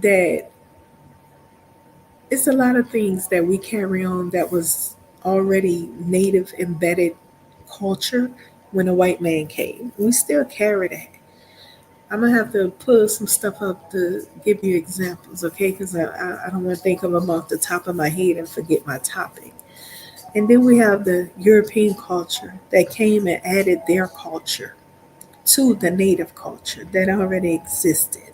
that it's a lot of things that we carry on that was already native embedded culture when a white man came. We still carry that. I'm gonna have to pull some stuff up to give you examples, okay? Because I don't want to think of them off the top of my head and forget my topic. And then we have the European culture that came and added their culture to the native culture that already existed.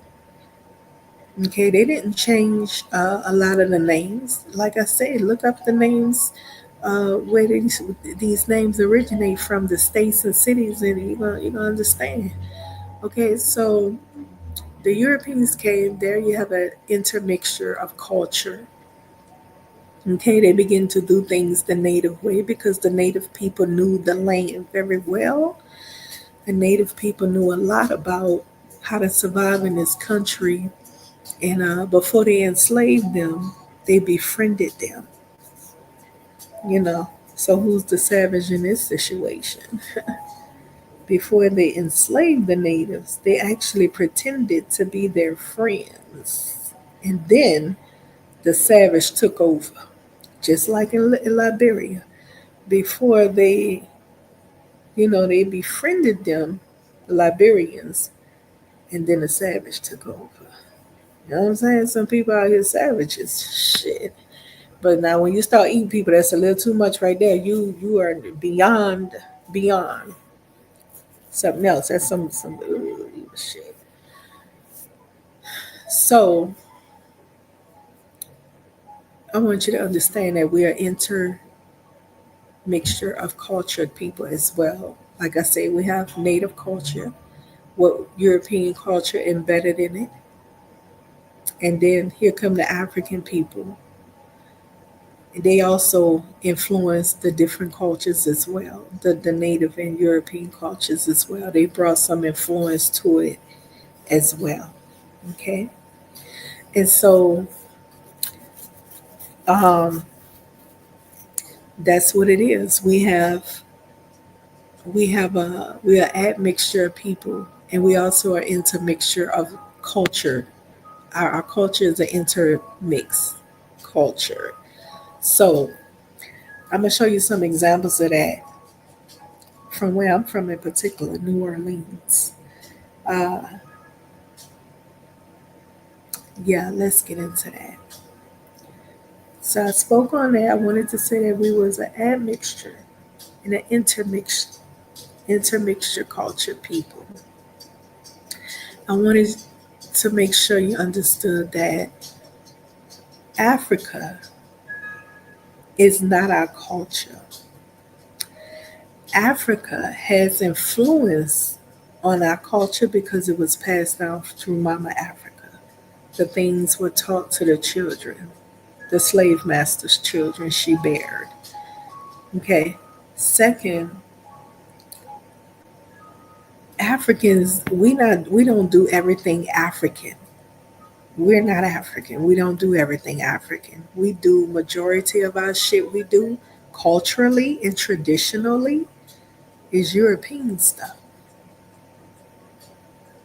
Okay, they didn't change a lot of the names. Like I said, look up the names where these names originate from, the states and cities, and you're gonna understand. Okay, so the Europeans came. There you have an intermixture of culture. Okay, they begin to do things the native way because the native people knew the land very well. The native people knew a lot about how to survive in this country. And before they enslaved them, they befriended them, you know. So who's the savage in this situation? Before they enslaved the natives, they actually pretended to be their friends. And then the savage took over, just like in Liberia. Before they befriended them, the Liberians, and then the savage took over. You know what I'm saying? Some people out here savages. Shit. But now when you start eating people, that's a little too much right there. You are beyond something else. That's some shit. So I want you to understand that we are intermixture of cultured people as well. Like I say, we have native culture, what European culture embedded in it, and then here come the African people. They also influence the different cultures as well, the native and European cultures as well. They brought some influence to it as well. Okay, and so um, that's what it is. We are admixture of people, and we also are intermixture of culture. Our culture is an intermix culture. So I'm gonna show you some examples of that from where I'm from, in particular, New Orleans. Uh, yeah, let's get into that. So I spoke on that. I wanted to say that we was an admixture and an intermixture culture people. I wanted to make sure you understood that Africa is not our culture. Africa has influence on our culture because it was passed down through Mama Africa. The things were taught to the children, the slave master's children she bared. Okay. Second, Africans, we don't do everything African. We're not African. We don't do everything African. We do majority of our shit we do culturally and traditionally is European stuff.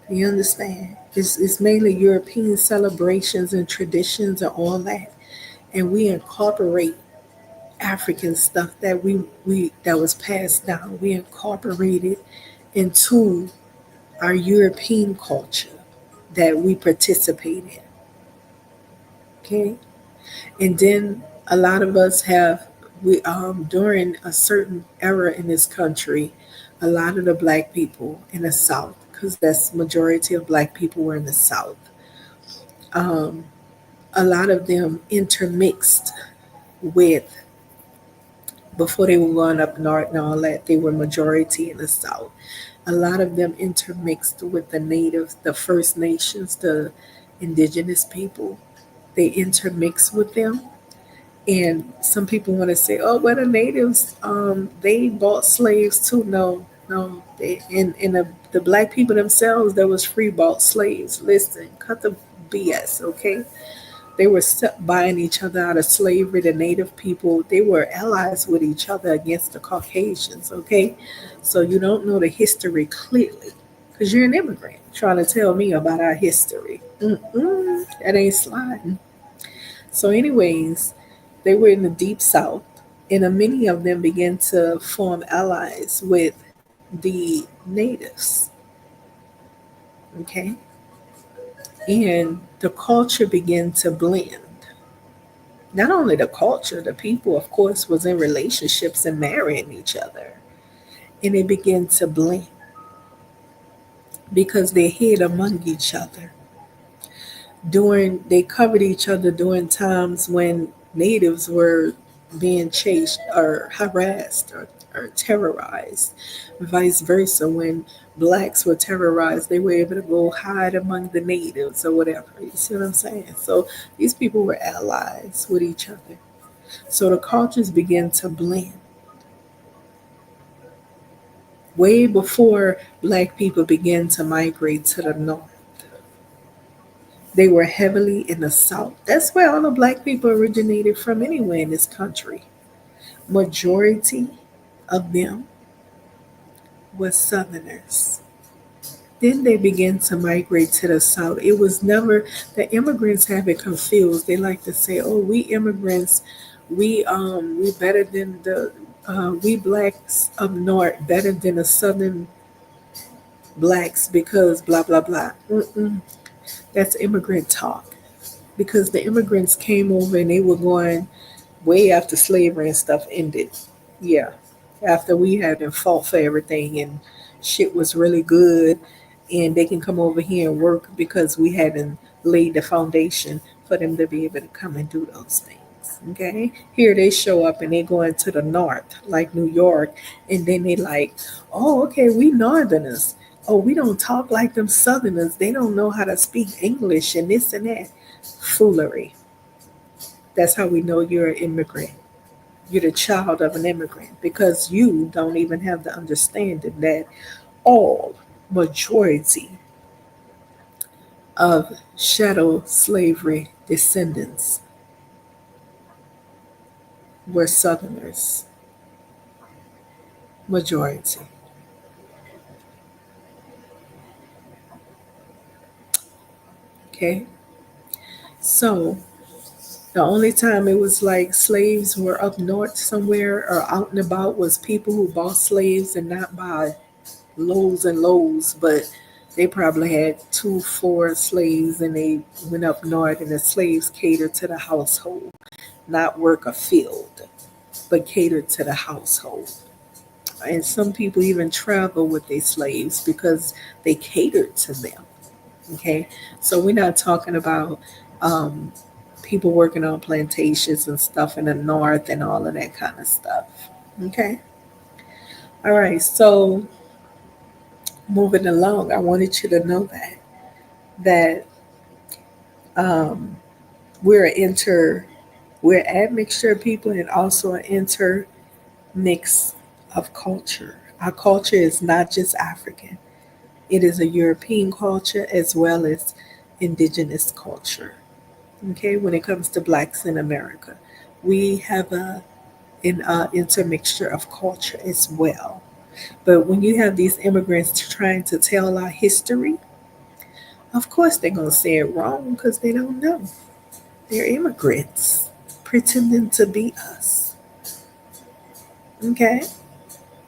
You understand? It's mainly European celebrations and traditions and all that. And we incorporate African stuff that we that was passed down. We incorporated into our European culture that we participate in. Okay. And then a lot of us have we during a certain era in this country, a lot of the black people in the South, because that's majority of black people were in the South. Um, a lot of them intermixed with before they were going up north and all that. They were majority in the South. A lot of them intermixed with the natives, the First Nations, the indigenous people. They intermix with them. And some people want to say, oh, well, the natives, they bought slaves too. No, No, they in the black people themselves, there was free bought slaves. Listen, cut the BS, okay? They were buying each other out of slavery. The native people, they were allies with each other against the Caucasians, okay? So you don't know the history clearly because you're an immigrant trying to tell me about our history. Mm-mm, that ain't sliding. So, anyways, they were in the deep south, and many of them began to form allies with the natives, okay? And the culture began to blend. Not only the culture, the people, of course, was in relationships and marrying each other. And they began to blend because they hid among each other. They covered each other during times when natives were being chased or harassed or terrorized. Vice versa, when blacks were terrorized, they were able to go hide among the natives or whatever. You see what I'm saying? So these people were allies with each other. So the cultures began to blend way before black people began to migrate to the north. They were heavily in the south. That's where all the black people originated from anywhere in this country. Majority of them were southerners. Then they began to migrate to the south. It was never the immigrants have it confused. They like to say, "Oh, we immigrants, we better than the we blacks up north better than the southern blacks because blah blah blah." Mm-mm. That's immigrant talk because the immigrants came over and they were going way after slavery and stuff ended. Yeah, after we had been fought for everything and shit was really good, and they can come over here and work because we hadn't laid the foundation for them to be able to come and do those things. Okay, here they show up and they go into the north, like New York, and then they like, oh, okay, we northerners. Oh, we don't talk like them southerners. They don't know how to speak English and this and that. Foolery. That's how we know you're an immigrant. You're the child of an immigrant because you don't even have the understanding that all majority of chattel slavery descendants were Southerners. Majority. Okay? So the only time it was like slaves were up north somewhere or out and about was people who bought slaves and not by loads and loads, but they probably had two, four slaves and they went up north and the slaves catered to the household, not work a field, but catered to the household. And some people even travel with their slaves because they catered to them. Okay, so we're not talking about um, people working on plantations and stuff in the north and all of that kind of stuff. Okay, all right. So moving along, I wanted you to know that um, we're an we're admixture of people and also an intermix of culture. Our culture is not just African; it is a European culture as well as indigenous culture. Okay, when it comes to blacks in America, we have an intermixture of culture as well. But when you have these immigrants trying to tell our history, of course they're gonna say it wrong because they don't know. They're immigrants pretending to be us. Okay,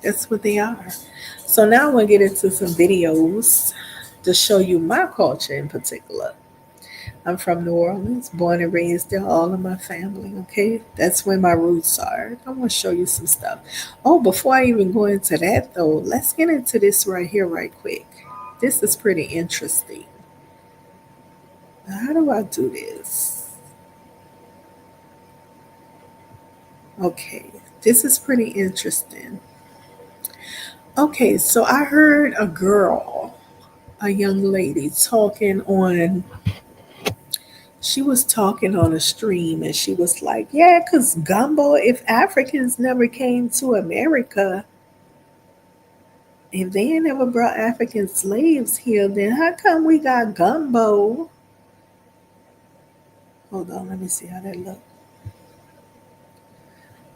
that's what they are. So now I want to get into some videos to show you my culture in particular. I'm from New Orleans, born and raised there, all of my family, okay? That's where my roots are. I want to show you some stuff. Oh, before I even go into that, though, let's get into this right here, right quick. This is pretty interesting. How do I do this? Okay, this is pretty interesting. Okay, so I heard a young lady, she was talking on a stream and she was like, yeah, because gumbo, if Africans never came to America If they ain't never brought African slaves here, then how come we got gumbo? Hold on, let me see how that look.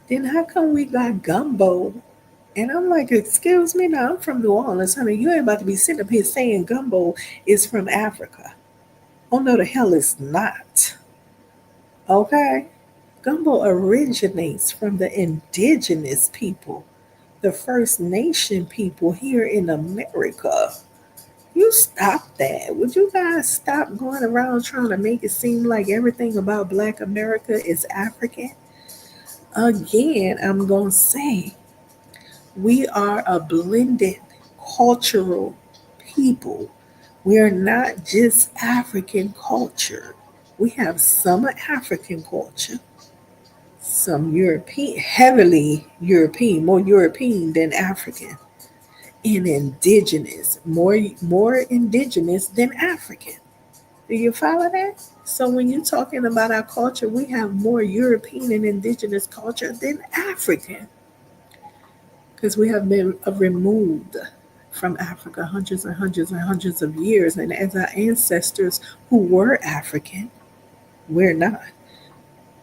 Then how come we got gumbo? And I'm like, excuse me, now I'm from New Orleans, honey. You ain't about to be sitting up here saying gumbo is from Africa. Oh no, the hell it's not. Okay? Gumbo originates from the indigenous people, the First Nation people here in America. You stop that. Would you guys stop going around trying to make it seem like everything about Black America is African? Again, I'm going to say we are a blended cultural people. We are not just African culture. We have some African culture, some European, heavily European, more European than African, and indigenous, more indigenous than African. Do you follow that? So when you're talking about our culture, we have more European and indigenous culture than African because we have been removed from Africa hundreds and hundreds and hundreds of years. And as our ancestors who were African, we're not.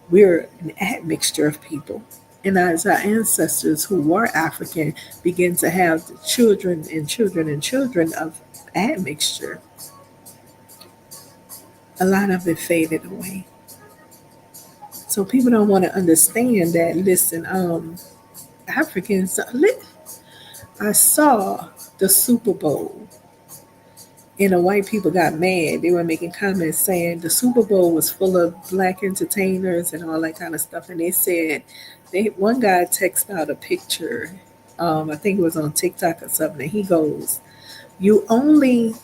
We're an admixture of people. And as our ancestors who were African begin to have children and children and children of admixture, a lot of it faded away. So people don't want to understand that. Listen, Africans. I saw the Super Bowl, and the white people got mad. They were making comments saying the Super Bowl was full of black entertainers and all that kind of stuff. And they said one guy texted out a picture. I think it was on TikTok or something. And he goes, "You only,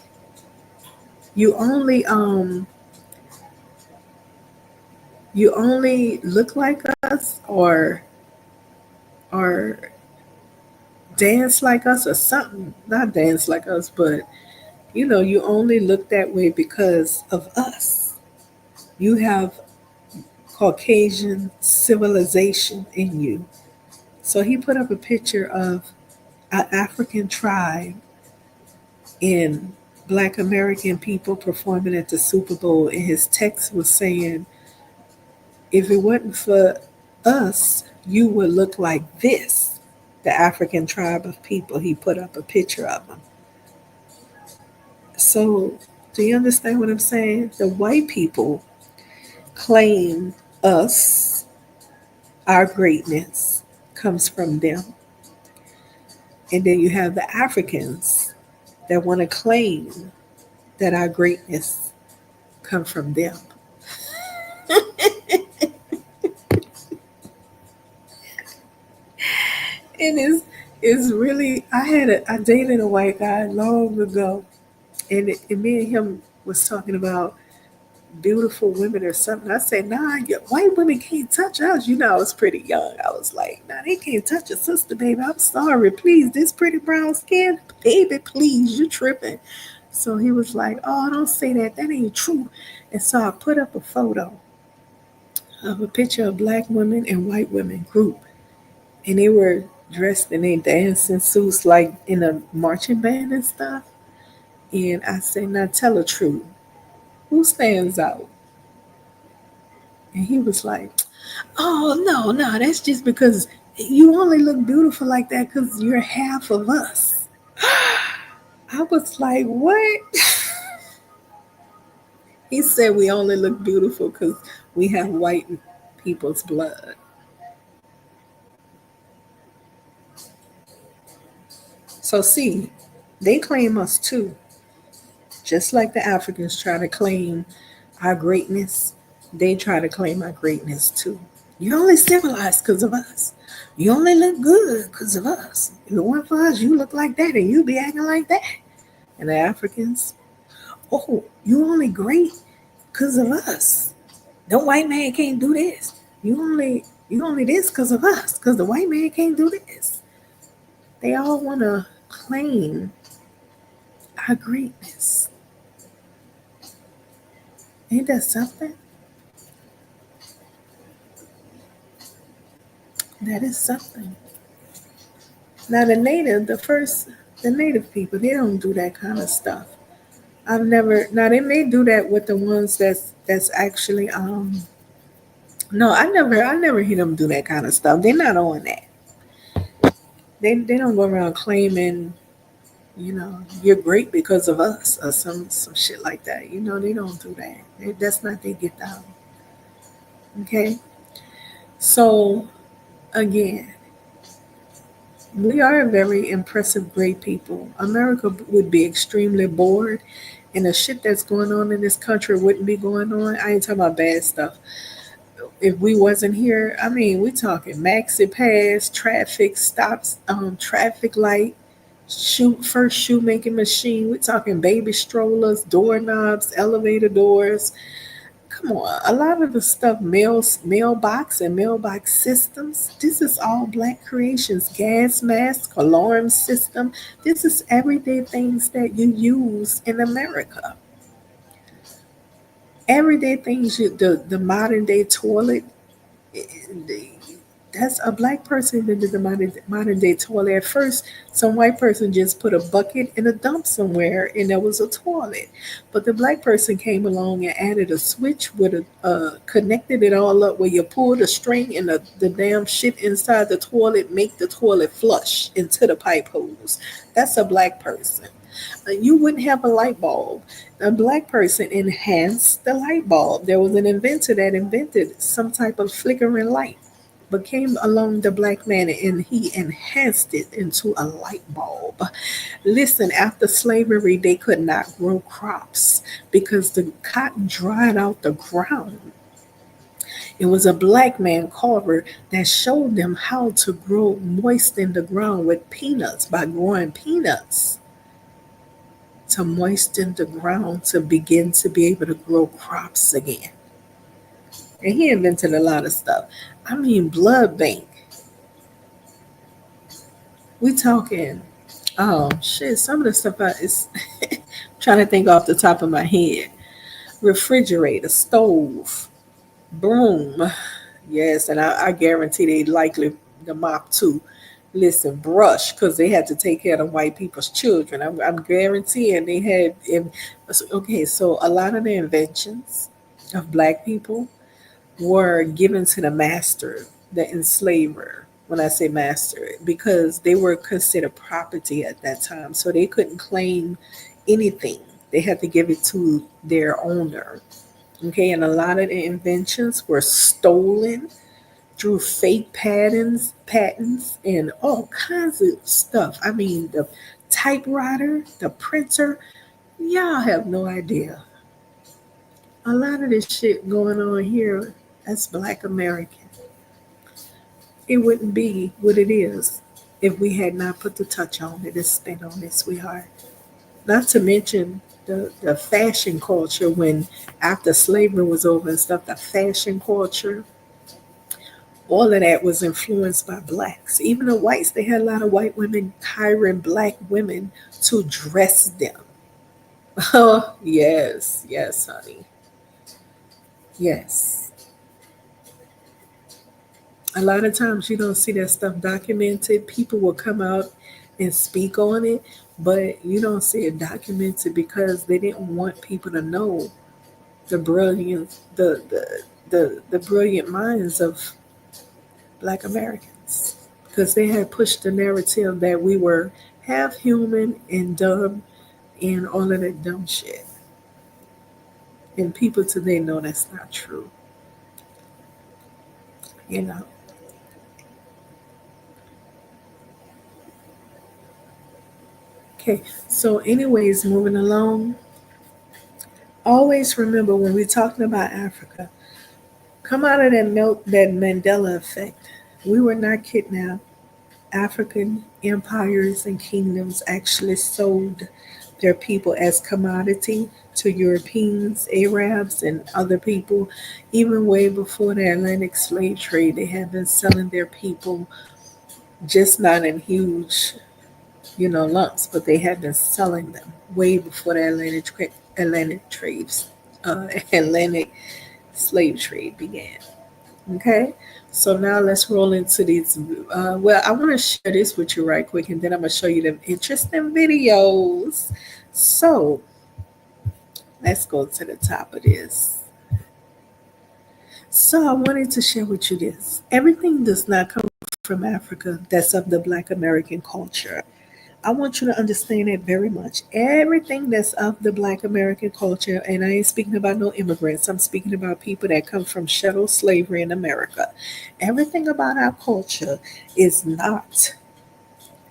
you only, you only look like us, or dance like us, or something. Not dance like us, but you only look that way because of us. You have Caucasian civilization in you." So he put up a picture of an African tribe and Black American people performing at the Super Bowl, and his text was saying, "If it wasn't for us, you would look like this." The African tribe of people, he put up a picture of them. So, do you understand what I'm saying? The white people claim us, our greatness comes from them. And then you have the Africans that want to claim that our greatness come from them. And it's really I dated a white guy long ago, and me and him was talking about beautiful women or something. I said, "Nah, white women can't touch us." I was pretty young. I was like, "Nah, they can't touch a sister, baby. I'm sorry. Please, this pretty brown skin, baby, please, you tripping." So he was like, "Oh, don't say that. That ain't true." And so I put up a photo of a picture of black women and white women group. And they were dressed in their dancing suits like in a marching band and stuff. And I said, "Now tell the truth. Who stands out?" And he was like, "Oh, no, no, that's just because you only look beautiful like that because you're half of us." I was like, "What?" He said, "We only look beautiful because we have white people's blood." So, see, they claim us too, just like the Africans try to claim our greatness. They try to claim our greatness too. You're only civilized because of us. You only look good because of us. If it weren't for us, you look like that and you be acting like that. And the Africans, "Oh, you only great because of us. The white man can't do this. You only this because of us, because the white man can't do this." They all want to claim our greatness. Ain't that something? That is something. Now the native, the first. The native people, they don't do that kind of stuff. I've never now they may do that with the ones that's actually no, I never hear them do that kind of stuff. They're not on that. They don't go around claiming, you're great because of us or some shit like that. They don't do that. That's not they get down. Okay? So again, we are a very impressive, great people. America would be extremely bored, and the shit that's going on in this country wouldn't be going on. I ain't talking about bad stuff. If we wasn't here, I mean, we talking maxi pass, traffic stops, traffic light, shoemaking machine. We talking baby strollers, doorknobs, elevator doors. Come on, a lot of the stuff, mailbox and mailbox systems. This is all black creations. Gas mask, alarm system. This is everyday things that you use in America. Everyday things. The modern day toilet. That's a black person that did the modern day toilet. At first, some white person just put a bucket in a dump somewhere, and there was a toilet. But the black person came along and added a switch with connected it all up where you pull the string and the damn shit inside the toilet make the toilet flush into the pipe hose. That's a black person. You wouldn't have a light bulb. A black person enhanced the light bulb. There was an inventor that invented some type of flickering light, but came along the black man and he enhanced it into a light bulb. Listen, after slavery, they could not grow crops because the cotton dried out the ground. It was a black man, Carver, that showed them how to grow moisten the ground with peanuts by growing peanuts to moisten the ground to begin to be able to grow crops again. And he invented a lot of stuff. I mean, blood bank. We talking, oh shit, some of the stuff I is trying to think off the top of my head. Refrigerator, stove, broom. Yes, and I guarantee they likely the mop too. Listen, brush, because they had to take care of the white people's children. I'm guaranteeing they had. Okay, so a lot of the inventions of black people were given to the master, the enslaver. When I say master, because they were considered property at that time, so they couldn't claim anything. They had to give it to their owner. Okay, and a lot of the inventions were stolen through fake patents, and all kinds of stuff. I mean, the typewriter, the printer, y'all have no idea. A lot of this shit going on here, that's black American. It wouldn't be what it is if we had not put the touch on it and spent on it, sweetheart. Not to mention the fashion culture when after slavery was over and stuff, the fashion culture, all of that was influenced by blacks. Even the whites, they had a lot of white women hiring black women to dress them. Oh, yes, yes, honey. Yes. A lot of times you don't see that stuff documented. People will come out and speak on it, but you don't see it documented because they didn't want people to know the brilliant the brilliant minds of black Americans. Because they had pushed the narrative that we were half human and dumb and all of that dumb shit. And people today know that's not true. You know. Okay, so anyways, moving along, always remember when we're talking about Africa, come out of that Mandela effect. We were not kidnapped. African empires and kingdoms actually sold their people as commodity to Europeans, Arabs, and other people. Even way before the Atlantic slave trade, they had been selling their people, just not in huge, lumps, but they had been selling them way before the Atlantic trades, Atlantic slave trade began. Okay, so now let's roll into these. Well, I want to share this with you right quick, and then I'm gonna show you the interesting videos. So let's go to the top of this. So I wanted to share with you this. Everything does not come from Africa that's of the Black American culture. I want you to understand it very much. Everything that's of the Black American culture, and I ain't speaking about no immigrants, I'm speaking about people that come from chattel slavery in America. Everything about our culture is not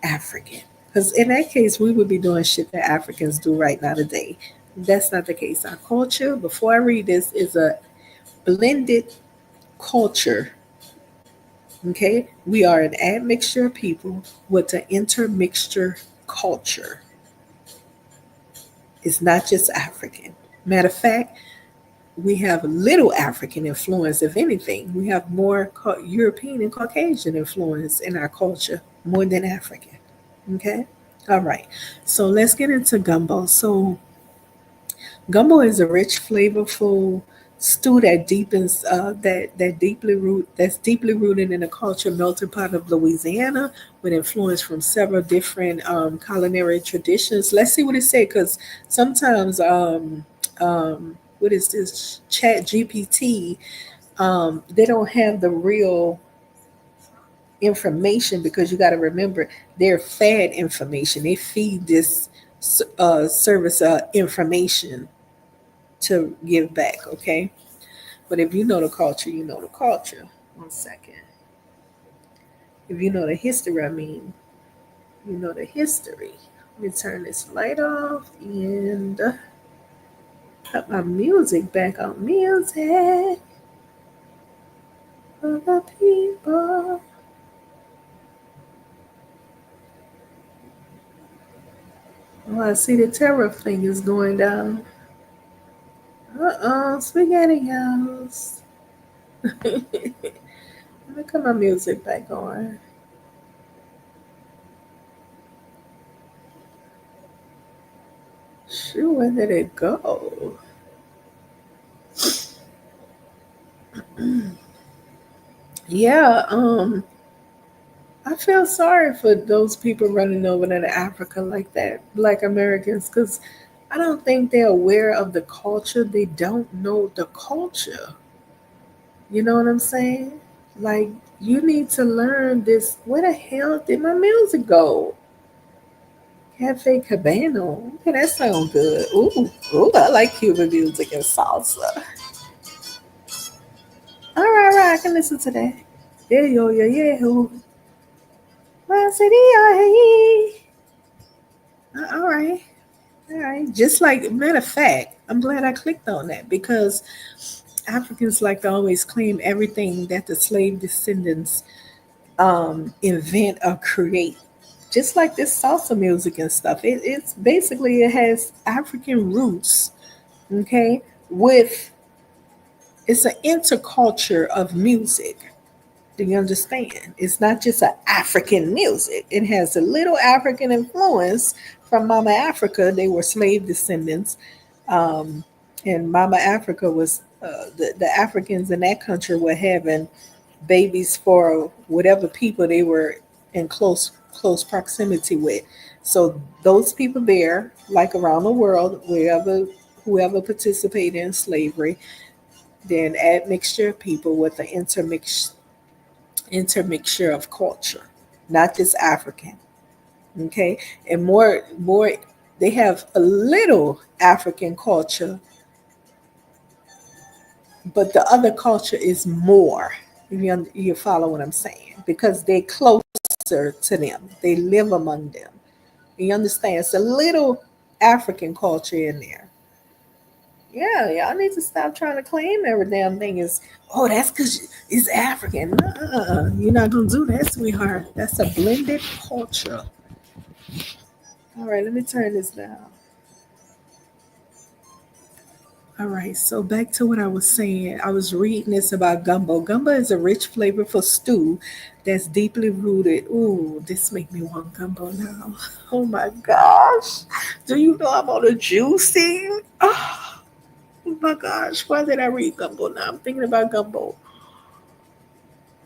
African. Because in that case, we would be doing shit that Africans do right now today. That's not the case. Our culture, before I read this, is a blended culture. Okay? We are an admixture of people with an intermixture culture. It's not just African. Matter of fact, we have little African influence, if anything. We have more European and Caucasian influence in our culture more than African. Okay? All right. So let's get into gumbo. So gumbo is a rich, flavorful stew that deepens that's deeply rooted in the culture melting pot of Louisiana, with influence from several different culinary traditions. Let's see what it says, because sometimes what is this Chat GPT? They don't have the real information, because you got to remember they're fed information. They feed this service information to give back, okay? But if you know the culture, you know the culture. One second. If you know the history, I mean, you know the history. Let me turn this light off and put my music back on. Music for the people. Oh, I see the tariff thing is going down. Uh-oh, spaghetti house. Let me cut my music back on. Shoot, where did it go? Yeah, I feel sorry for those people running over to Africa like that, Black Americans, because I don't think they're aware of the culture. They don't know the culture. You know what I'm saying? Like, you need to learn this. Where the hell did my music go? Cafe Cabano. Okay, that sounds good. Ooh, I like Cuban music and salsa. All right, I can listen to that. Yeah, yo, yeah, yeah. All right. All right. Just like, matter of fact, I'm glad I clicked on that, because Africans like to always claim everything that the slave descendants invent or create. Just like this salsa music and stuff. It's basically, it has African roots, okay? With It's an interculture of music. Do you understand? It's not just an African music. It has a little African influence from Mama Africa. They were slave descendants, um, and Mama Africa was the Africans in that country were having babies for whatever people they were in close proximity with. So those people there, like around the world, whoever participated in slavery, then admixture of people with the intermixture of culture, not just African. Okay, and more, they have a little African culture, but the other culture is more. If you follow what I'm saying, because they're closer to them, they live among them. You understand? It's a little African culture in there. Yeah, y'all need to stop trying to claim every damn thing is, oh, that's because it's African. You're not going to do that, sweetheart. That's a blended culture. All right, let me turn this down. All right, so back to what I was saying. I was reading this about gumbo. Gumbo is a rich, flavorful stew that's deeply rooted. Ooh, this make me want gumbo now. Oh my gosh. Do you know I'm on a juicing? Oh my gosh, why did I read gumbo now? I'm thinking about gumbo.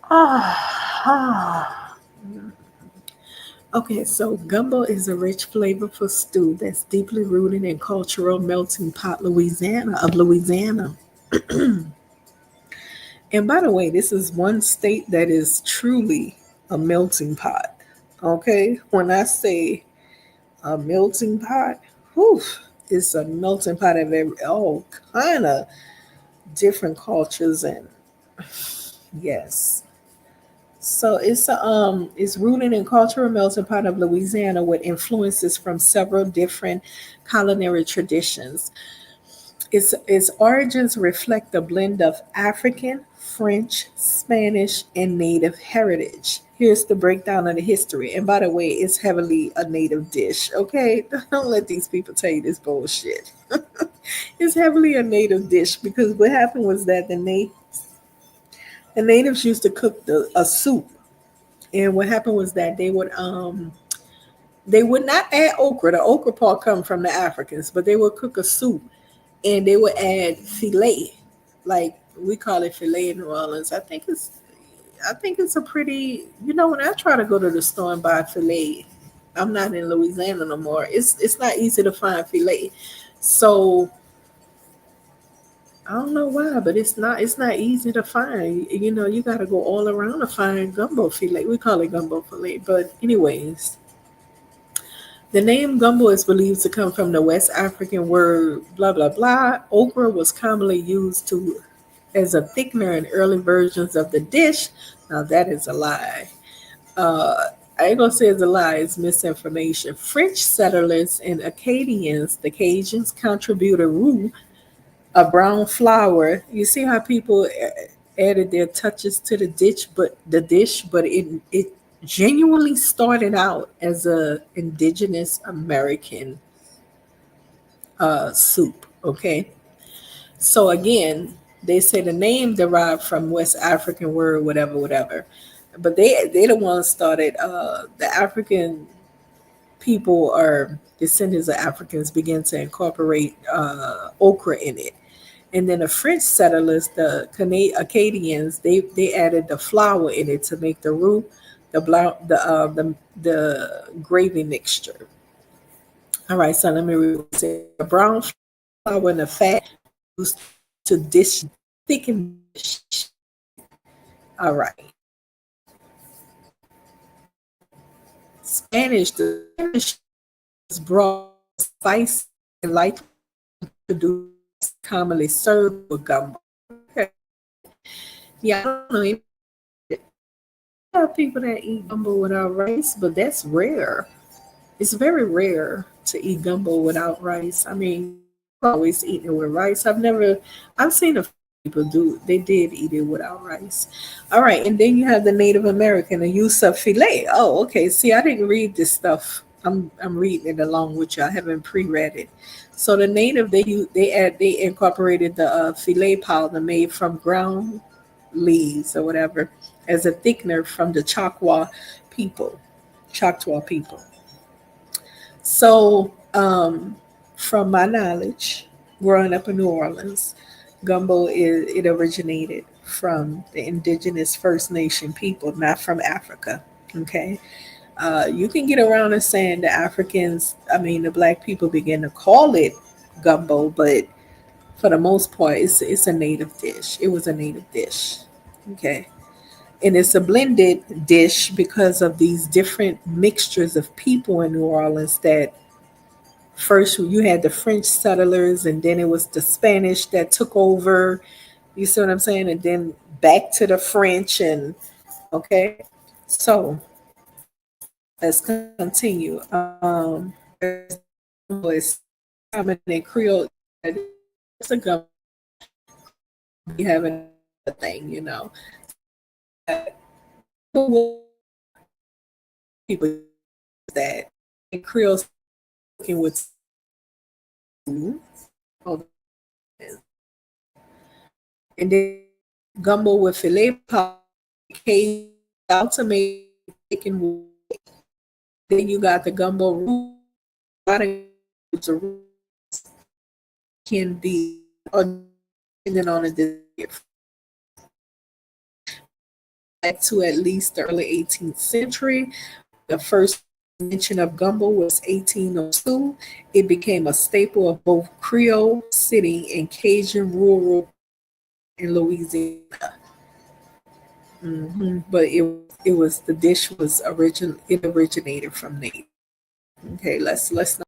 Ah, okay, so gumbo is a rich, flavorful stew that's deeply rooted in cultural melting pot Louisiana. And by the way, this is one state that is truly a melting pot. Okay, when I say a melting pot, whew, it's a melting pot of all kind of different cultures and yes. So it's rooted in cultural melting pot of Louisiana with influences from several different culinary traditions. Its origins reflect a blend of African, French, Spanish, and Native heritage. Here's the breakdown of the history. And by the way, it's heavily a native dish. Okay, don't let these people tell you this bullshit. It's heavily a native dish because what happened was that the natives used to cook a soup, and what happened was that they would not add okra. The okra part come from the Africans, but they would cook a soup and they would add filet, like we call it filet in New Orleans. I think it's a pretty. When I try to go to the store and buy filet, I'm not in Louisiana no more. It's not easy to find filet, so I don't know why, but it's not easy to find. You got to go all around to find gumbo filet. We call it gumbo filet, but anyways, the name gumbo is believed to come from the West African word blah blah blah. Okra was commonly used to as a thickener in early versions of the dish. Now that is a lie. I ain't gonna say it's a lie, it's misinformation. French settlers and Acadians, the Cajuns, contributed roux, a brown flour. You see how people added their touches to the dish, but it genuinely started out as a indigenous American soup. Okay, so again, they say the name derived from West African word, whatever, whatever. But they the ones started. The African people or descendants of Africans began to incorporate okra in it. And then the French settlers, the Acadians, they added the flour in it to make the roux, the gravy mixture. All right, so let me read what it said. The brown flour and the fat used to dish thicken dish. All right. The Spanish is broad, spicy, and lightly produced, commonly served with gumbo. Okay. Yeah, I don't know. Maybe there are people that eat gumbo without rice, but that's rare. It's very rare to eat gumbo without rice. I mean, always eating it with rice. I've seen a few people do. They did eat it without rice. All right, and then you have the Native American, the use of filet. Oh, okay. See, I didn't read this stuff. I'm reading it along with you. I haven't pre-read it. So the native they incorporated the filet powder made from ground leaves or whatever as a thickener from the people, Choctaw people. So, from my knowledge, growing up in New Orleans, gumbo it originated from the indigenous First Nation people, not from Africa. Okay, you can get around and saying the Africans, I mean the black people began to call it gumbo, but for the most part, it's a native dish. It was a native dish. Okay. And it's a blended dish because of these different mixtures of people in New Orleans that first you had the French settlers and then it was the Spanish that took over. You see what I'm saying? And then back to the French and okay. So let's continue. It's common in Creole. It's a gum we have another thing, people use that in Creole cooking with stew, and then gumbo with filet pie, ultimate chicken. Then you got the gumbo roux. A lot of roux can be or depending on the back to at least the early 18th century. The first mention of gumbo was 1802. It became a staple of both Creole city and Cajun rural in Louisiana. But it was the dish was origin it originated from Native. Okay, let's not